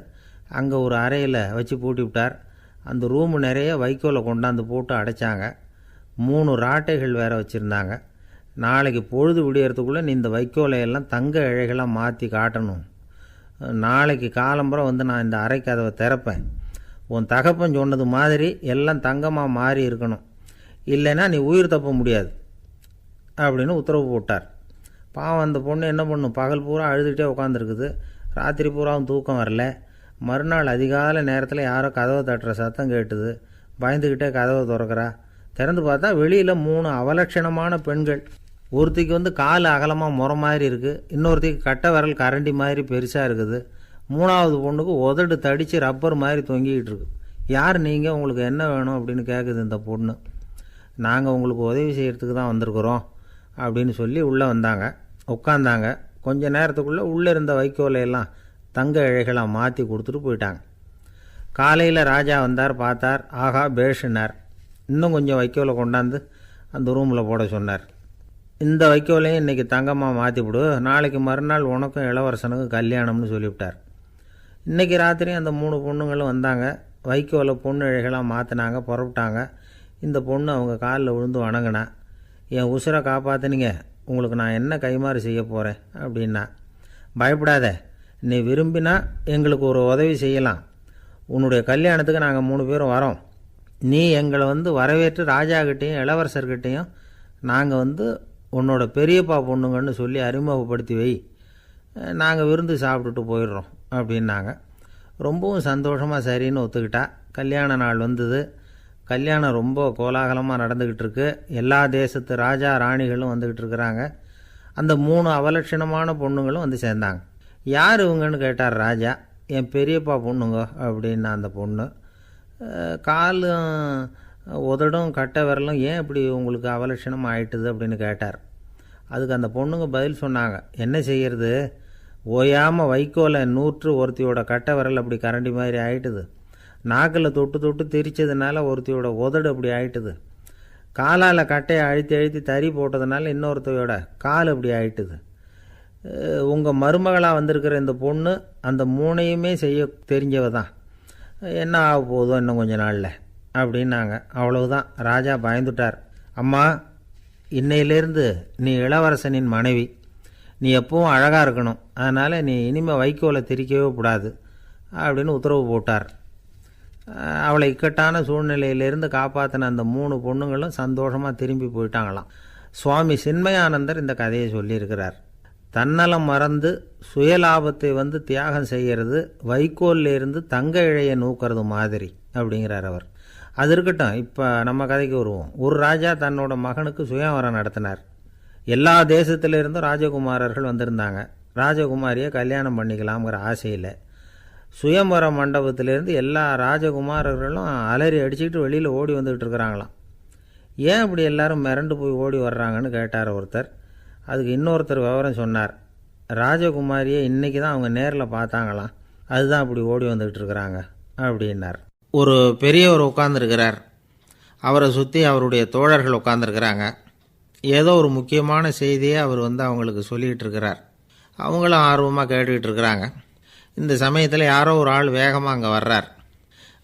அங்கே ஒரு அறையில் வச்சு பூட்டி விட்டார். அந்த ரூமு நிறைய வைக்கோலை கொண்டாந்து போட்டு அடைச்சாங்க. 3 ராட்டைகள் வேறு வச்சுருந்தாங்க. நாளைக்கு பொழுது விடியறதுக்குள்ளே நீ இந்த வைக்கோலையெல்லாம் தங்க இழைகளாக மாற்றி காட்டணும். நாளைக்கு காலம்புறம் நான் இந்த அறை கதவை திறப்பேன். உன் தகப்பன் சொன்னது மாதிரி எல்லாம் தங்கமாக மாறி இருக்கணும், இல்லைன்னா நீ உயிர் தப்ப முடியாது அப்படின்னு உத்தரவு போட்டார். பாவம் அந்த பொண்ணு என்ன பண்ணும், பகல் பூரா அழுதுகிட்டே உட்காந்துருக்குது. ராத்திரி பூராவும் தூக்கம் வரல. மறுநாள் அதிகாலை நேரத்தில் யாரோ கதவை தட்டுற சத்தம் கேட்டுது. பயந்துக்கிட்டே கதவை திறக்கிறா. திறந்து பார்த்தா வெளியில் 3 அவலட்சணமான பெண்கள். ஒருத்திக்கு கால் அகலமாக முறை மாதிரி இருக்குது, இன்னொருத்திக்கு கட்டை விரல் கரண்டி மாதிரி பெருசாக இருக்குது, 3ஆவது பொண்ணுக்கு உதடு தடித்து ரப்பர் மாதிரி தொங்கிக்கிட்டு இருக்கு. யார் நீங்கள், உங்களுக்கு என்ன வேணும் அப்படின்னு கேட்குது இந்த பொண்ணு. நாங்கள் உங்களுக்கு உதவி செய்கிறதுக்கு தான் வந்திருக்கிறோம் அப்படின்னு சொல்லி உள்ளே வந்தாங்க. உட்காந்தாங்க. கொஞ்ச நேரத்துக்குள்ளே உள்ளே இருந்த வைக்கோலையெல்லாம் தங்க இழைகளாக மாற்றி கொடுத்துட்டு போயிட்டாங்க. காலையில் ராஜா வந்தார், பார்த்தார். ஆகா பேஷுனார். இன்னும் கொஞ்சம் வைக்கோலை கொண்டாந்து அந்த ரூமில் போட சொன்னார். இந்த வைக்கோலையும் இன்றைக்கி தங்கமாக மாற்றிவிடு, நாளைக்கு மறுநாள் உனக்கும் இளவரசனுக்கும் கல்யாணம்னு சொல்லிவிட்டார். இன்றைக்கி ராத்திரி அந்த 3 பொண்ணுங்களும் வந்தாங்க. வைக்கோலை பொண்ணு இழைகளாக மாற்றினாங்க, புறப்பட்டாங்க. இந்த பொண்ணு அவங்க காலில் விழுந்து வணங்கினா. என் உசுரை காப்பாற்றினீங்க, உங்களுக்கு நான் என்ன கைமாறு செய்ய போகிறேன் அப்படின்னா. பயப்படாத, நீ விரும்பினா எங்களுக்கு ஒரு உதவி செய்யலாம். உன்னுடைய கல்யாணத்துக்கு நாங்கள் 3 பேரும் வரோம். நீ எங்களை வரவேற்று ராஜாக்கிட்டேயும் இளவரசர்கிட்டையும் நாங்கள் உன்னோட பெரியப்பா பொண்ணுங்கன்னு சொல்லி அறிமுகப்படுத்தி வை, நாங்கள் விருந்து சாப்பிட்டுட்டு போயிடுறோம் அப்படின்னாங்க. ரொம்பவும் சந்தோஷமாக சரின்னு ஒத்துக்கிட்டா. கல்யாண நாள் வந்தது. கல்யாணம் ரொம்ப கோலாகலமாக நடந்துக்கிட்டு இருக்கு. எல்லா தேசத்து ராஜா ராணிகளும் வந்துக்கிட்டு இருக்கிறாங்க. அந்த 3 அவலட்சணமான பொண்ணுங்களும் சேர்ந்தாங்க. யார் இவங்கன்னு கேட்டார் ராஜா. என் பெரியப்பா பொண்ணுங்க அப்படின்னா அந்த பொண்ணு. காலும் உதடும் கட்டை விரலும் ஏன் இப்படி உங்களுக்கு அவலட்சணம் ஆயிட்டுது அப்படின்னு கேட்டார். அதுக்கு அந்த பொண்ணுங்க பதில் சொன்னாங்க. என்ன செய்கிறது, ஓயாமல் வைக்கோலை நூற்று ஒருத்தியோட கட்டை விரல் அப்படி கரண்டி மாதிரி ஆயிட்டுது. நாக்கில் தொட்டு தொட்டு திரிச்சதுனால ஒருத்தியோட உதடு அப்படி ஆயிட்டுது. காலால் கட்டையை அழுத்தி அழுத்தி தறி போட்டதுனால இன்னொருத்தையோட கால் அப்படி ஆயிட்டுது. உங்கள் மருமகளாக வந்திருக்கிற இந்த பொண்ணு அந்த 3ஐயுமே செய்ய தெரிஞ்சவ தான். என்ன ஆக போதும் இன்னும் கொஞ்ச நாளில் அப்படின்னாங்க. அவ்வளவுதான். ராஜா பயந்துட்டார். அம்மா, இன்னையிலேருந்து நீ இளவரசனின் மனைவி. நீ எப்பவும் அழகாக இருக்கணும். அதனால் நீ இனிமேல் வைக்கோலை திரிக்கவே கூடாது அப்படின்னு உத்தரவு போட்டார். அவளை இக்கட்டான சூழ்நிலையிலிருந்து காப்பாற்றின அந்த 3 பொண்ணுங்களும் சந்தோஷமாக திரும்பி போயிட்டாங்களாம். சுவாமி சின்மயானந்தர் இந்த கதையை சொல்லியிருக்கிறார். தன்னலம் மறந்து சுயலாபத்தை தியாகம் செய்கிறது வைக்கோல்லிருந்து தங்க இழையை நூக்கிறது மாதிரி அப்படிங்கிறார் அவர். அது இருக்கட்டும், இப்போ நம்ம கதைக்கு வருவோம். ஒரு ராஜா தன்னோட மகனுக்கு சுயவரம் நடத்தினார். எல்லா தேசத்திலிருந்தும் ராஜகுமாரர்கள் வந்திருந்தாங்க. ராஜகுமாரியை கல்யாணம் பண்ணிக்கலாம்ங்கிற ஆசையில் சுயம்பர மண்டபத்திலேருந்து எல்லா ராஜகுமாரர்களும் அலறி அடிச்சுக்கிட்டு வெளியில் ஓடி வந்துக்கிட்டு இருக்கிறாங்களாம். ஏன் இப்படி எல்லாரும் மிரண்டு போய் ஓடி வர்றாங்கன்னு கேட்டார் ஒருத்தர். அதுக்கு இன்னொருத்தர் விவரம் சொன்னார். ராஜகுமாரியை இன்றைக்கி தான் அவங்க நேரில் பார்த்தாங்களாம், அதுதான் இப்படி ஓடி வந்துக்கிட்டு இருக்கிறாங்க அப்படின்னார். ஒரு பெரியவர் உட்கார்ந்துருக்கிறார். அவரை சுற்றி அவருடைய தோழர்கள் உட்காந்துருக்கிறாங்க. ஏதோ ஒரு முக்கியமான செய்தியை அவர் அவங்களுக்கு சொல்லிகிட்டு இருக்கிறார். அவங்களும் ஆர்வமாக கேட்டுக்கிட்டு இருக்கிறாங்க. இந்த சமயத்தில் யாரோ ஒரு ஆள் வேகமாக அங்கே வர்றார்.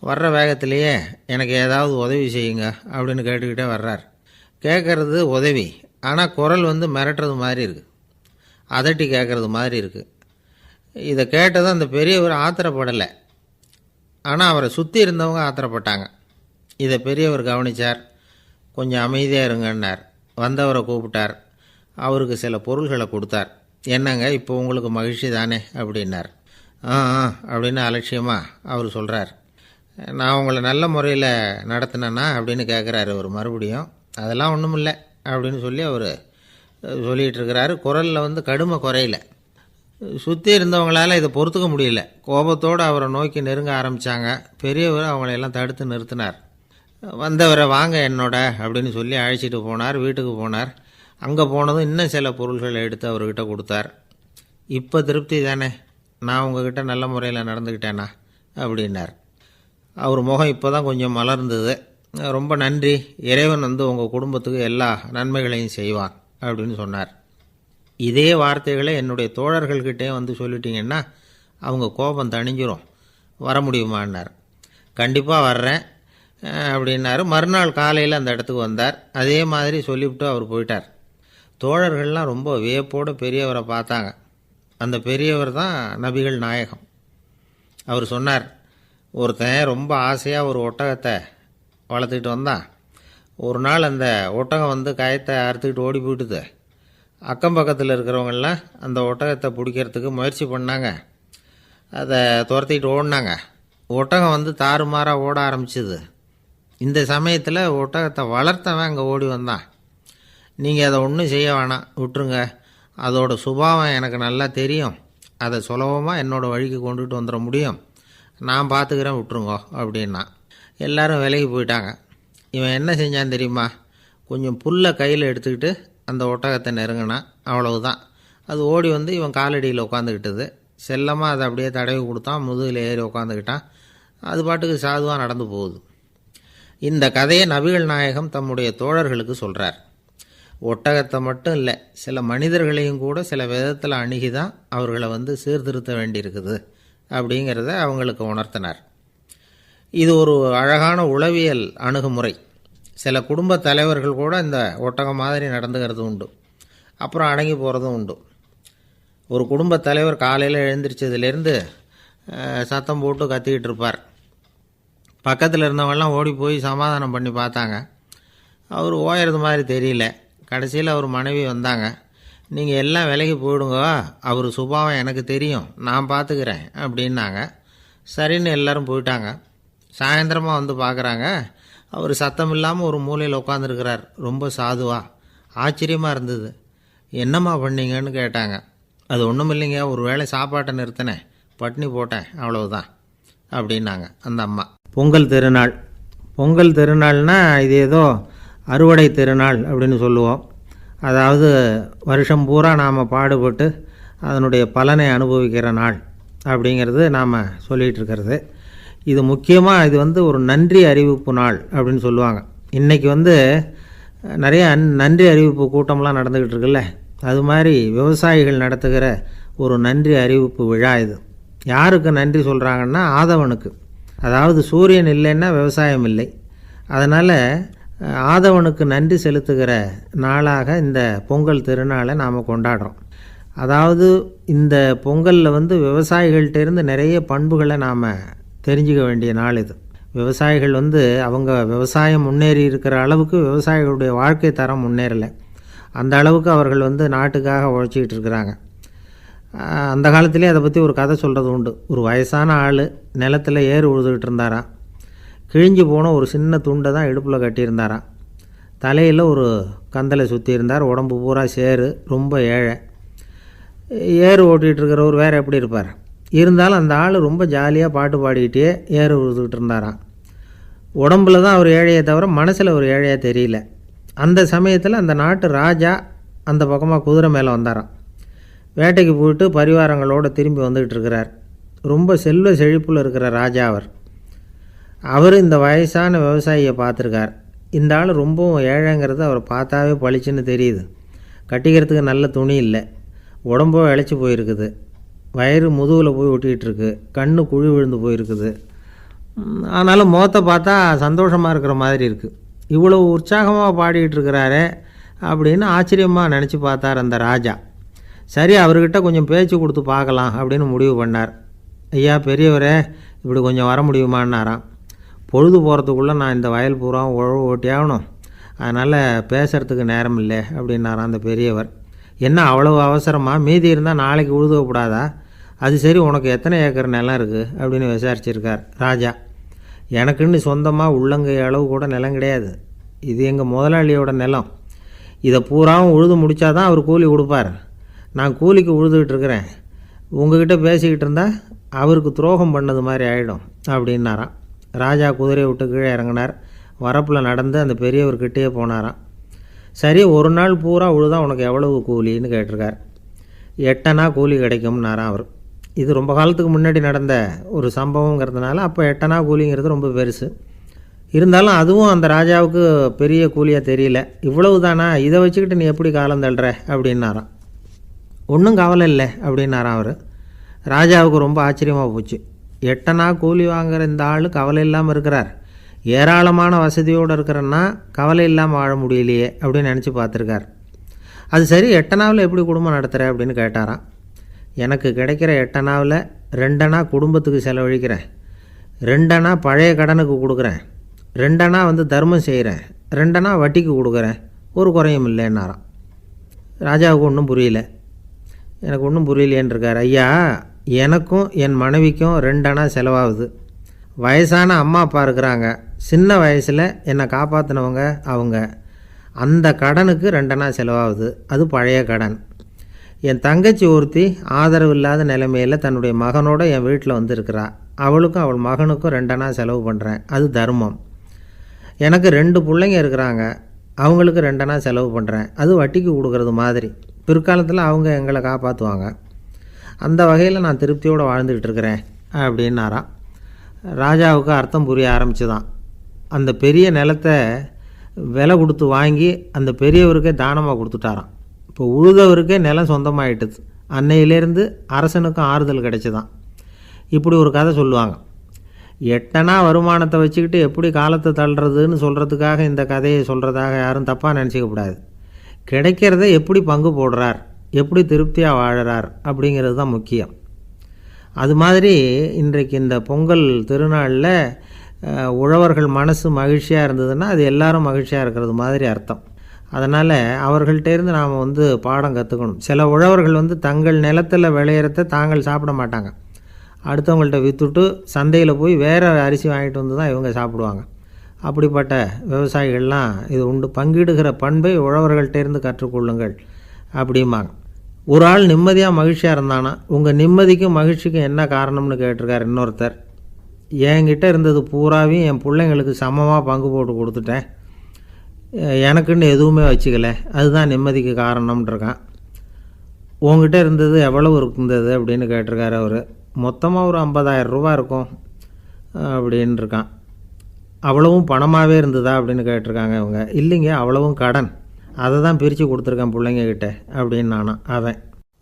வர்ற வேகத்திலேயே எனக்கு ஏதாவது உதவி செய்யுங்க அப்படின்னு கேட்டுக்கிட்டே வர்றார். கேட்குறது உதவி, ஆனால் குரல் மிரட்டுறது மாதிரி இருக்குது, அதட்டி கேட்குறது மாதிரி இருக்குது. இதை கேட்டதும் அந்த பெரியவர் ஆத்திரப்படலை, ஆனால் அவரை சுற்றி இருந்தவங்க ஆத்திரப்பட்டாங்க. இதை பெரியவர் கவனித்தார். கொஞ்சம் அமைதியாக இருங்கன்னார். வந்தவரை கூப்பிட்டார். அவருக்கு சில பொருள்களை கொடுத்தார். என்னங்க இப்போ உங்களுக்கு மகிழ்ச்சி தானே அப்படின்னார். ஆ அப்படின்னு அலட்சியமாக அவர் சொல்கிறார். நான் உங்களை நல்ல முறையில் நடத்தினேன்னா அப்படின்னு கேட்குறாரு அவர் மறுபடியும். அதெல்லாம் ஒன்றும் இல்லை அப்படின்னு சொல்லி அவர் சொல்லிகிட்டு இருக்கிறாரு. குரலில் கடுமை குறையில. சுற்றி இருந்தவங்களால் இதை பொறுத்துக்க முடியல. கோபத்தோடு அவரை நோக்கி நெருங்க ஆரம்பித்தாங்க. பெரியவர் அவங்களையெல்லாம் தடுத்து நிறுத்தினார். வந்தவரை வாங்க என்னோட அப்படின்னு சொல்லி அழைச்சிட்டு போனார். வீட்டுக்கு போனார். அங்கே போனதும் இன்னும் சில பொருள்களை எடுத்து அவர்கிட்ட கொடுத்தார். இப்போ திருப்தி தானே, நான் உங்ககிட்ட நல்ல முறையில் நடந்துக்கிட்டேனா அப்படின்னார். அவர் முகம் இப்போ தான் கொஞ்சம் மலர்ந்தது. ரொம்ப நன்றி, இறைவன் உங்கள் குடும்பத்துக்கு எல்லா நன்மைகளையும் செய்வான் அப்படின்னு சொன்னார். இதே வார்த்தைகளை என்னுடைய தோழர்கள்கிட்டே சொல்லிட்டீங்கன்னா அவங்க கோபம் தணிஞ்சிரும், வர முடியுமான்னார். கண்டிப்பாக வர்றேன் அப்படின்னாரு. மறுநாள் காலையில் அந்த இடத்துக்கு வந்தார். அதே மாதிரி சொல்லிவிட்டு அவர் போயிட்டார். தோழர்கள்லாம் ரொம்ப வியப்போடு பெரியவரை பார்த்தாங்க. அந்த பெரியவர் தான் நபிகள் நாயகம். அவர் சொன்னார், ஒருத்தன் ரொம்ப ஆசையாக ஒரு ஒட்டகத்தை வளர்த்துக்கிட்டு வந்தான். ஒரு நாள் அந்த ஒட்டகம் கயத்தை அறுத்துக்கிட்டு ஓடி போயிட்டுது. அக்கம் பக்கத்தில் இருக்கிறவங்கெல்லாம் அந்த ஒட்டகத்தை பிடிக்கிறதுக்கு முயற்சி பண்ணாங்க. அதை துரத்திக்கிட்டு ஓடினாங்க. ஒட்டகம் தாறுமாறாக ஓட ஆரம்பிச்சிது. இந்த சமயத்தில் ஒட்டகத்தை வளர்த்தவன் அங்கே ஓடி வந்தான். நீங்கள் அதை ஒன்றும் செய்ய வேணாம், விட்டுருங்க, அதோட சுபாவம் எனக்கு நல்லா தெரியும், அதை சுலபமாக என்னோடய வழிக்கு கொண்டுகிட்டு வந்துட முடியும், நான் பார்த்துக்கிறேன், விட்டுருங்கோ அப்படின்னா. எல்லாரும் விலகி போயிட்டாங்க. இவன் என்ன செஞ்சான் தெரியுமா? கொஞ்சம் புல்லை கையில் எடுத்துக்கிட்டு அந்த ஒட்டகத்தை நெருங்கினான். அவ்வளவுதான். அது ஓடி இவன் காலடியில் உட்காந்துக்கிட்டது. செல்லமாக அதை அப்படியே தடவி கொடுத்தான். முதுகில் ஏறி உட்காந்துக்கிட்டான். அது பாட்டுக்கு சாதுவாக நடந்து போகுது. இந்த கதையை நபிகள் நாயகம் தம்முடைய தோழர்களுக்கு சொல்கிறார். ஒட்டகத்தை மட்டும் இல்லை, சில மனிதர்களையும் கூட சில விதத்தில் அணுகி தான் அவர்களை சீர்திருத்த வேண்டியிருக்குது அப்படிங்கிறத அவங்களுக்கு உணர்த்தினார். இது ஒரு அழகான உளவியல் அணுகுமுறை. சில குடும்ப தலைவர்கள் கூட இந்த ஒட்டகம் மாதிரி நடந்துக்கிறது உண்டு, அப்புறம் அடங்கி போகிறதும் உண்டு. ஒரு குடும்ப தலைவர் காலையில் எழுந்திரிச்சதுலேருந்து சத்தம் போட்டு கத்திக்கிட்டு இருப்பார். பக்கத்தில் இருந்தவங்கெல்லாம் ஓடி போய் சமாதானம் பண்ணி பார்த்தாங்க. அவர் ஓயறது மாதிரி தெரியல. கடைசியில் அவர் மனைவி வந்தாங்க. நீங்கள் எல்லாம் விலகி போயிடுங்க, அவர் சுபாவம் எனக்கு தெரியும், நான் பார்த்துக்கிறேன் அப்படின்னாங்க. சரின்னு எல்லோரும் போயிட்டாங்க. சாயந்தரமாக பார்க்குறாங்க, அவர் சத்தம் இல்லாமல் ஒரு மூலையில் உட்காந்துருக்கிறார். ரொம்ப சாதுவா. ஆச்சரியமாக இருந்தது. என்னம்மா பண்ணீங்கன்னு கேட்டாங்க. அது ஒன்றும் இல்லைங்க, ஒரு வேளை சாப்பாட்டை நிறுத்தினேன், பட்னி போட்டேன், அவ்வளவுதான் அப்படின்னாங்க அந்த அம்மா. பொங்கல் திருநாள். பொங்கல் திருநாள்னால் இது ஏதோ அறுவடை திருநாள் அப்படின்னு சொல்லுவோம். அதாவது வருஷம் பூரா நாம் பாடுபட்டு அதனுடைய பலனை அனுபவிக்கிற நாள் அப்படிங்கிறது நாம் சொல்லிகிட்டு இருக்கிறது. இது முக்கியமாக இது ஒரு நன்றி அறிவிப்பு நாள் அப்படின்னு சொல்லுவாங்க. இன்றைக்கி நிறைய நன்றி அறிவிப்பு கூட்டம்லாம் நடந்துக்கிட்டு இருக்குல்ல, அது மாதிரி விவசாயிகள் நடத்துகிற ஒரு நன்றி அறிவிப்பு விழா இது. யாருக்கு நன்றி சொல்கிறாங்கன்னா ஆதவனுக்கு. அதாவது சூரியன் இல்லைன்னா விவசாயம் இல்லை. அதனால் ஆதவனுக்கு நன்றி செலுத்துகிற நாளாக இந்த பொங்கல் திருநாளை நாம் கொண்டாடுறோம். அதாவது இந்த பொங்கலில் விவசாயிகள்கிட்டேருந்து நிறைய பண்புகளை நாம் தெரிஞ்சுக்க வேண்டிய நாள் இது. விவசாயிகள் அவங்க விவசாயம் முன்னேறி இருக்கிற அளவுக்கு விவசாயிகளுடைய வாழ்க்கை தரம் முன்னேறலை. அந்த அளவுக்கு அவர்கள் நாட்டுக்காக உழைச்சிக்கிட்டு இருக்கிறாங்க. அந்த காலத்திலே அதை பற்றி ஒரு கதை சொல்கிறது உண்டு. ஒரு வயசான ஆள் நிலத்தில் ஏறு உழுதுகிட்டு இருந்தாராம். கிழிஞ்சு போன ஒரு சின்ன துண்டை தான் இடுப்பில் கட்டியிருந்தாராம். தலையில் ஒரு கந்தலை சுற்றி இருந்தார். உடம்பு பூரா சேரு, ரொம்ப ஏழை. ஏறு ஓட்டிகிட்டு இருக்கிறவர் வேறு எப்படி இருப்பார்? இருந்தாலும் அந்த ஆள் ரொம்ப ஜாலியாக பாட்டு பாடிக்கிட்டே ஏறு உழுதுகிட்டு இருந்தாராம். உடம்பில் தான் அவர் ஏழையை தவிர மனசில் ஒரு ஏழையாக தெரியல. அந்த சமயத்தில் அந்த நாட்டு ராஜா அந்த பக்கமாக குதிரை மேலே வந்தாராம். வேட்டைக்கு போயிட்டு பரிவாரங்களோடு திரும்பி வந்துக்கிட்டு இருக்கிறார். ரொம்ப செல்வ செழிப்பில் இருக்கிற ராஜா அவர் இந்த வயசான விவசாயியை பார்த்துருக்கார். இந்த ஆள் ரொம்பவும் ஏழைங்கிறது அவர் பார்த்தாவே பளிச்சுன்னு தெரியுது. கட்டிக்கிறதுக்கு நல்ல துணி இல்லை, உடம்போ இழைச்சி போயிருக்குது, வயிறு முதுகில் போய் ஒட்டிகிட்டு இருக்கு, கண்ணு குழி விழுந்து போயிருக்குது, ஆனாலும் முகத்தை பார்த்தா சந்தோஷமாக இருக்கிற மாதிரி இருக்குது. இவ்வளோ உற்சாகமாக பாடிக்கிட்டு இருக்கிறாரே அப்படின்னு ஆச்சரியமாக நினச்சி பார்த்தார் அந்த ராஜா. சரி, அவர்கிட்ட கொஞ்சம் பேச்சு கொடுத்து பார்க்கலாம் அப்படின்னு முடிவு பண்ணார். ஐயா பெரியவரே, இப்படி கொஞ்சம் வர முடியுமான்னாராம். பொழுது போகிறதுக்குள்ளே நான் இந்த வயல் பூரா உழவு ஓட்டி ஆகணும், அதனால் பேசுகிறதுக்கு நேரம் இல்லை அப்படின்னாராம் அந்த பெரியவர். என்ன அவ்வளவு அவசரமாக? மீதி இருந்தால் நாளைக்கு உழுதக்கூடாதா? அது சரி, உனக்கு எத்தனை ஏக்கர் நிலம் இருக்குது அப்படின்னு விசாரிச்சிருக்கார் ராஜா. எனக்குன்னு சொந்தமாக உள்ளங்கை அளவு கூட நிலம் கிடையாது. இது எங்கள் முதலாளியோட நிலம். இதை பூராவும் உழுது முடித்தாதான் அவர் கூலி கொடுப்பார். நான் கூலிக்கு உழுதுகிட்டு இருக்கிறேன். உங்ககிட்ட பேசிக்கிட்டு இருந்தால் அவருக்கு துரோகம் பண்ணது மாதிரி ஆகிடும் அப்படின்னாராம். ராஜா குதிரையை விட்டு கீழே இறங்கினார். வரப்பில் நடந்து அந்த பெரியவர்கிட்டே போனாராம். சரி, ஒரு நாள் பூரா உழுதா உனக்கு எவ்வளவு கூலின்னு கேட்டிருக்கார். 8 அணா கூலி கிடைக்கும்னாராம் அவர். இது ரொம்ப காலத்துக்கு முன்னாடி நடந்த ஒரு சம்பவங்கிறதுனால அப்போ 8 அணா கூலிங்கிறது ரொம்ப பெருசு. இருந்தாலும் அதுவும் அந்த ராஜாவுக்கு பெரிய கூலியாக தெரியல. இவ்வளவு தானா, இதை வச்சுக்கிட்டு நீ எப்படி காலம் தள்ளுற அப்படின்னாராம். ஒன்றும் கவலை இல்லை அப்படின்னாராம் அவர். ராஜாவுக்கு ரொம்ப ஆச்சரியமாக போச்சு. 8 அணா கூலி வாங்குகிற இந்த ஆள் கவலை இல்லாமல் இருக்கிறார், ஏராளமான வசதியோடு இருக்கிறன்னா கவலை இல்லாமல் வாழ முடியலையே அப்படின்னு நினச்சி பார்த்துருக்கார். அது சரி, 8 அணாவில் எப்படி குடும்பம் நடத்துகிற அப்படின்னு கேட்டாராம். எனக்கு கிடைக்கிற 8 அணாவில் 2 அணா குடும்பத்துக்கு செலவழிக்கிறேன், 2 அணா பழைய கடனுக்கு கொடுக்குறேன், 2 அணா தர்மம் செய்கிறேன், 2 அணா வட்டிக்கு கொடுக்குறேன், ஒரு குறையும் இல்லைன்னாராம். ராஜாவுக்கு ஒன்றும் புரியல. எனக்கு ஒன்றும் புரியலேன்னு இருக்கார். ஐயா, எனக்கும் என் மனைவிக்கும் 2 அணா செலவாகுது. வயசான அம்மா அப்பா இருக்கிறாங்க, சின்ன வயசில் என்னை காப்பாற்றினவங்க அவங்க. அந்த கடனுக்கு 2 அணா செலவாகுது, அது பழைய கடன். என் தங்கச்சி ஒருத்தி ஆதரவு இல்லாத நிலைமையில் தன்னுடைய மகனோட என் வீட்டில் இருக்கிறா. அவளுக்கும் அவள் மகனுக்கும் 2 அணா செலவு பண்ணுறேன், அது தர்மம். எனக்கு 2 பிள்ளைங்க இருக்கிறாங்க, அவங்களுக்கு 2 அணா செலவு பண்ணுறேன், அது வட்டிக்கு கொடுக்கறது மாதிரி. பிற்காலத்தில் அவங்க எங்களை காப்பாற்றுவாங்க. அந்த வகையில் நான் திருப்தியோடு வாழ்ந்துக்கிட்டு இருக்கிறேன் அப்படின்னாராம். ராஜாவுக்கு அர்த்தம் புரிய ஆரம்பிச்சுதான். அந்த பெரிய நிலத்தை விலை கொடுத்து வாங்கி அந்த பெரியவருக்கே தானமாக கொடுத்துட்டாராம். இப்போ உழுதவருக்கே நிலம் சொந்தமாயிட்டுது. அன்னையிலேருந்து அரசனுக்கும் ஆறுதல் கிடைச்சிதான். இப்படி ஒரு கதை சொல்லுவாங்க. 8 அணா வருமானத்தை வச்சுக்கிட்டு எப்படி காலத்தை தள்ளுறதுன்னு சொல்கிறதுக்காக இந்த கதையை சொல்கிறதாக யாரும் தப்பாக நினச்சிக்கக்கூடாது. கிடைக்கிறத எப்படி பங்கு போடுறார், எப்படி திருப்தியாக வாழறார் அப்படிங்கிறது தான் முக்கியம். அது மாதிரி இன்றைக்கு இந்த பொங்கல் திருநாளில் உழவர்கள் மனசு மகிழ்ச்சியாக இருந்ததுன்னா அது எல்லாரும் மகிழ்ச்சியாக இருக்கிறது மாதிரி அர்த்தம். அதனால் அவர்கள்ட்டேருந்து நாம் பாடம் கற்றுக்கணும். சில உழவர்கள் தங்கள் நிலத்தில் விளையிறத தாங்கள் சாப்பிட மாட்டாங்க, அடுத்தவங்கள்ட்ட விற்றுட்டு சந்தையில் போய் வேறு அரிசி வாங்கிட்டு வந்து தான் இவங்க சாப்பிடுவாங்க. அப்படிப்பட்ட விவசாயிகள்லாம் இது உண்டு. பங்கிடுகிற பண்பை உழவர்கள்ட்டேருந்து கற்றுக்கொள்ளுங்கள் அப்படிம்பாங்க. ஒரு ஆள் நிம்மதியாக மகிழ்ச்சியாக இருந்தானா, உங்கள் நிம்மதிக்கும் மகிழ்ச்சிக்கும் என்ன காரணம்னு கேட்டிருக்கார் இன்னொருத்தர். என்கிட்ட இருந்தது பூராவையும் என் பிள்ளைங்களுக்கு சமமாக பங்கு போட்டு கொடுத்துட்டேன், எனக்குன்னு எதுவுமே வச்சுக்கல, அதுதான் நிம்மதிக்கு காரணம்ன்றிருக்கான். உங்ககிட்ட இருந்தது எவ்வளவு இருந்தது அப்படின்னு கேட்டிருக்காரு அவர். மொத்தமாக ஒரு 50,000 ரூபா இருக்கும் அப்படின்னு இருக்கான். அவ்வளவும் பணமாகவே இருந்ததா அப்படின்னு கேட்டிருக்காங்க இவங்க. இல்லைங்க, அவ்வளவும் கடன், அதை தான் பிரித்து கொடுத்துருக்கேன் பிள்ளைங்கக்கிட்ட அப்படின்னு நானும். அவன்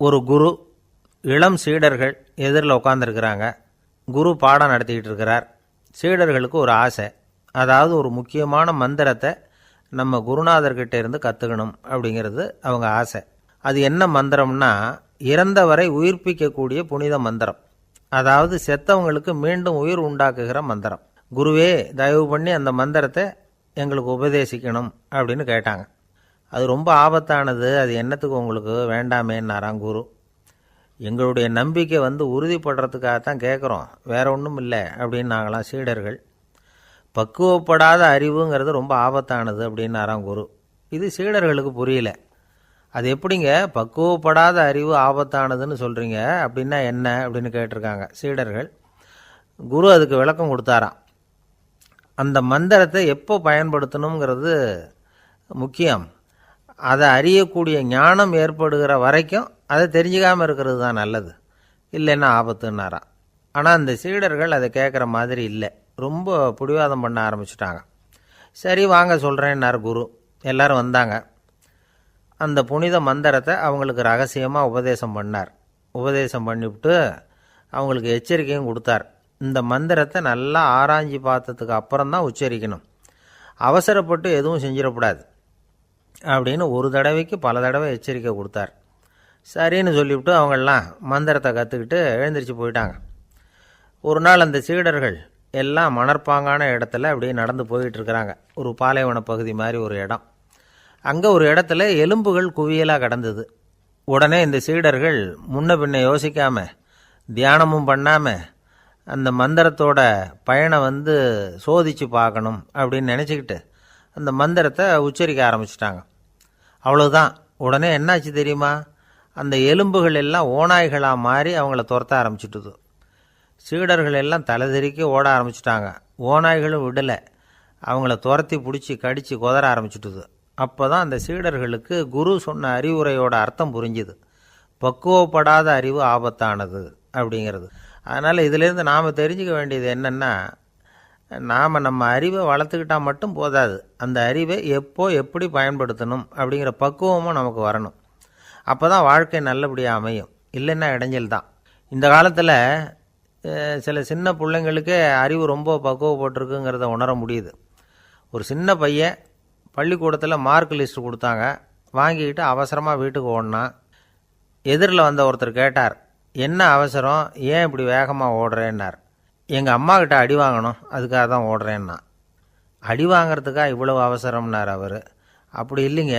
ஒரு குரு, இளம் சீடர்கள் எதிரில் உட்காந்துருக்கிறாங்க. குரு பாடம் நடத்திக்கிட்டு இருக்கிறார். சீடர்களுக்கு ஒரு ஆசை, அதாவது ஒரு முக்கியமான மந்திரத்தை நம்ம குருநாதர்கிட்ட இருந்து கற்றுக்கணும் அப்படிங்கிறது அவங்க ஆசை. அது என்ன மந்திரம்னா, இறந்தவரை உயிர்ப்பிக்கக்கூடிய புனித மந்திரம், அதாவது செத்தவங்களுக்கு மீண்டும் உயிர் உண்டாக்குகிற மந்திரம். குருவே, தயவு பண்ணி அந்த மந்திரத்தை எங்களுக்கு உபதேசிக்கணும் அப்படின்னு கேட்டாங்க. அது ரொம்ப ஆபத்தானது, அது என்னத்துக்கு உங்களுக்கு வேண்டாமேன்னாராம் குரு. எங்களுடைய நம்பிக்கை உறுதிப்படுறதுக்காகத்தான் கேட்குறோம், வேற ஒன்றும் இல்லை அப்படின்னு நாங்களாம் சீடர்கள். பக்குவப்படாத அறிவுங்கிறது ரொம்ப ஆபத்தானது அப்படின்னாராம் குரு. இது சீடர்களுக்கு புரியல. அது எப்படிங்க பக்குவப்படாத அறிவு ஆபத்தானதுன்னு சொல்கிறீங்க, அப்படின்னா என்ன அப்படின்னு கேட்டிருக்காங்க சீடர்கள். குரு அதுக்கு விளக்கம் கொடுத்தாராம். அந்த மந்திரத்தை எப்போ பயன்படுத்தணுங்கிறது முக்கியம். அதை அறியக்கூடிய ஞானம் ஏற்படுகிற வரைக்கும் அதை தெரிஞ்சுக்காமல் இருக்கிறது தான் நல்லது, இல்லைன்னா ஆபத்துன்னாராம். ஆனால் அந்த சீடர்கள் அதை கேட்குற மாதிரி இல்லை, ரொம்ப பிடிவாதம் பண்ண ஆரம்பிச்சுட்டாங்க. சரி வாங்க சொல்கிறேன்னார் குரு. எல்லோரும் வந்தாங்க. அந்த புனித மந்திரத்தை அவங்களுக்கு ரகசியமாக உபதேசம் பண்ணார். உபதேசம் பண்ணிவிட்டு அவங்களுக்கு எச்சரிக்கையும் கொடுத்தார். இந்த மந்திரத்தை நல்லா ஆராய்ஞ்சு பார்த்ததுக்கு அப்புறம்தான் உச்சரிக்கணும். அவசரப்பட்டு எதுவும் செஞ்சிடக்கூடாது அப்படின்னு ஒரு தடவைக்கு பல தடவை எச்சரிக்கை கொடுத்தார். சரின்னு சொல்லிவிட்டு அவங்கெல்லாம் மந்திரத்தை கற்றுக்கிட்டு எழுந்திரிச்சு போயிட்டாங்க. ஒரு நாள் அந்த சீடர்கள் எல்லாம் மணற்பாங்கான இடத்துல அப்படியே நடந்து போயிட்டுருக்கிறாங்க. ஒரு பாலைவன பகுதி மாதிரி ஒரு இடம். அங்கே ஒரு இடத்துல எலும்புகள் குவியலாக கிடந்தது. உடனே இந்த சீடர்கள் முன்ன பின்ன யோசிக்காமல், தியானமும் பண்ணாமல், அந்த மந்திரத்தோட பயனை சோதித்து பார்க்கணும் அப்படின்னு நினச்சிக்கிட்டு அந்த மந்திரத்தை உச்சரிக்க ஆரம்பிச்சிட்டாங்க. அவ்வளோதான். உடனே என்னாச்சு தெரியுமா? அந்த எலும்புகள் எல்லாம் ஓநாய்களாக மாறி அவங்கள துரத்த ஆரம்பிச்சுட்டுது. சீடர்கள் எல்லாம் தலைதெறிக்க ஓட ஆரம்பிச்சிட்டாங்க. ஓநாய்களும் விடலை, அவங்கள துரத்தி பிடிச்சி கடித்து கொதற ஆரம்பிச்சுட்டுது. அப்போ தான் அந்த சீடர்களுக்கு குரு சொன்ன அறிவுரையோட அர்த்தம் புரிஞ்சுது. பக்குவப்படாத அறிவு ஆபத்தானது அப்படிங்கிறது. அதனால் இதிலேருந்து நாம் தெரிஞ்சுக்க வேண்டியது என்னென்னா, நாம் நம்ம அறிவை வளர்த்துக்கிட்டால் மட்டும் போதாது, அந்த அறிவை எப்போ எப்படி பயன்படுத்தணும் அப்படிங்கிற பக்குவமும் நமக்கு வரணும். அப்போ தான் வாழ்க்கை நல்லபடியாக அமையும். இல்லைன்னா இடைஞ்சல் தான். இந்த காலத்தில் சில சின்ன பிள்ளைங்களுக்கே அறிவு ரொம்ப பக்குவப்பட்டிருக்குங்கிறத உணர முடியுது. ஒரு சின்ன பையன் பள்ளிக்கூடத்தில் மார்க் லிஸ்ட் கொடுத்தாங்க, வாங்கிக்கிட்டு அவசரமாக வீட்டுக்கு ஓடினான். எதிரில் வந்த ஒருத்தர் கேட்டார், என்ன அவசரம், ஏன் இப்படி வேகமாக ஓடுறேன்னார். எங்கள் அம்மா கிட்ட அடி வாங்கணும், அதுக்காக தான் ஓடுறேன்னா. அடி வாங்கிறதுக்காக இவ்வளவு அவசரம்னார் அவர். அப்படி இல்லைங்க,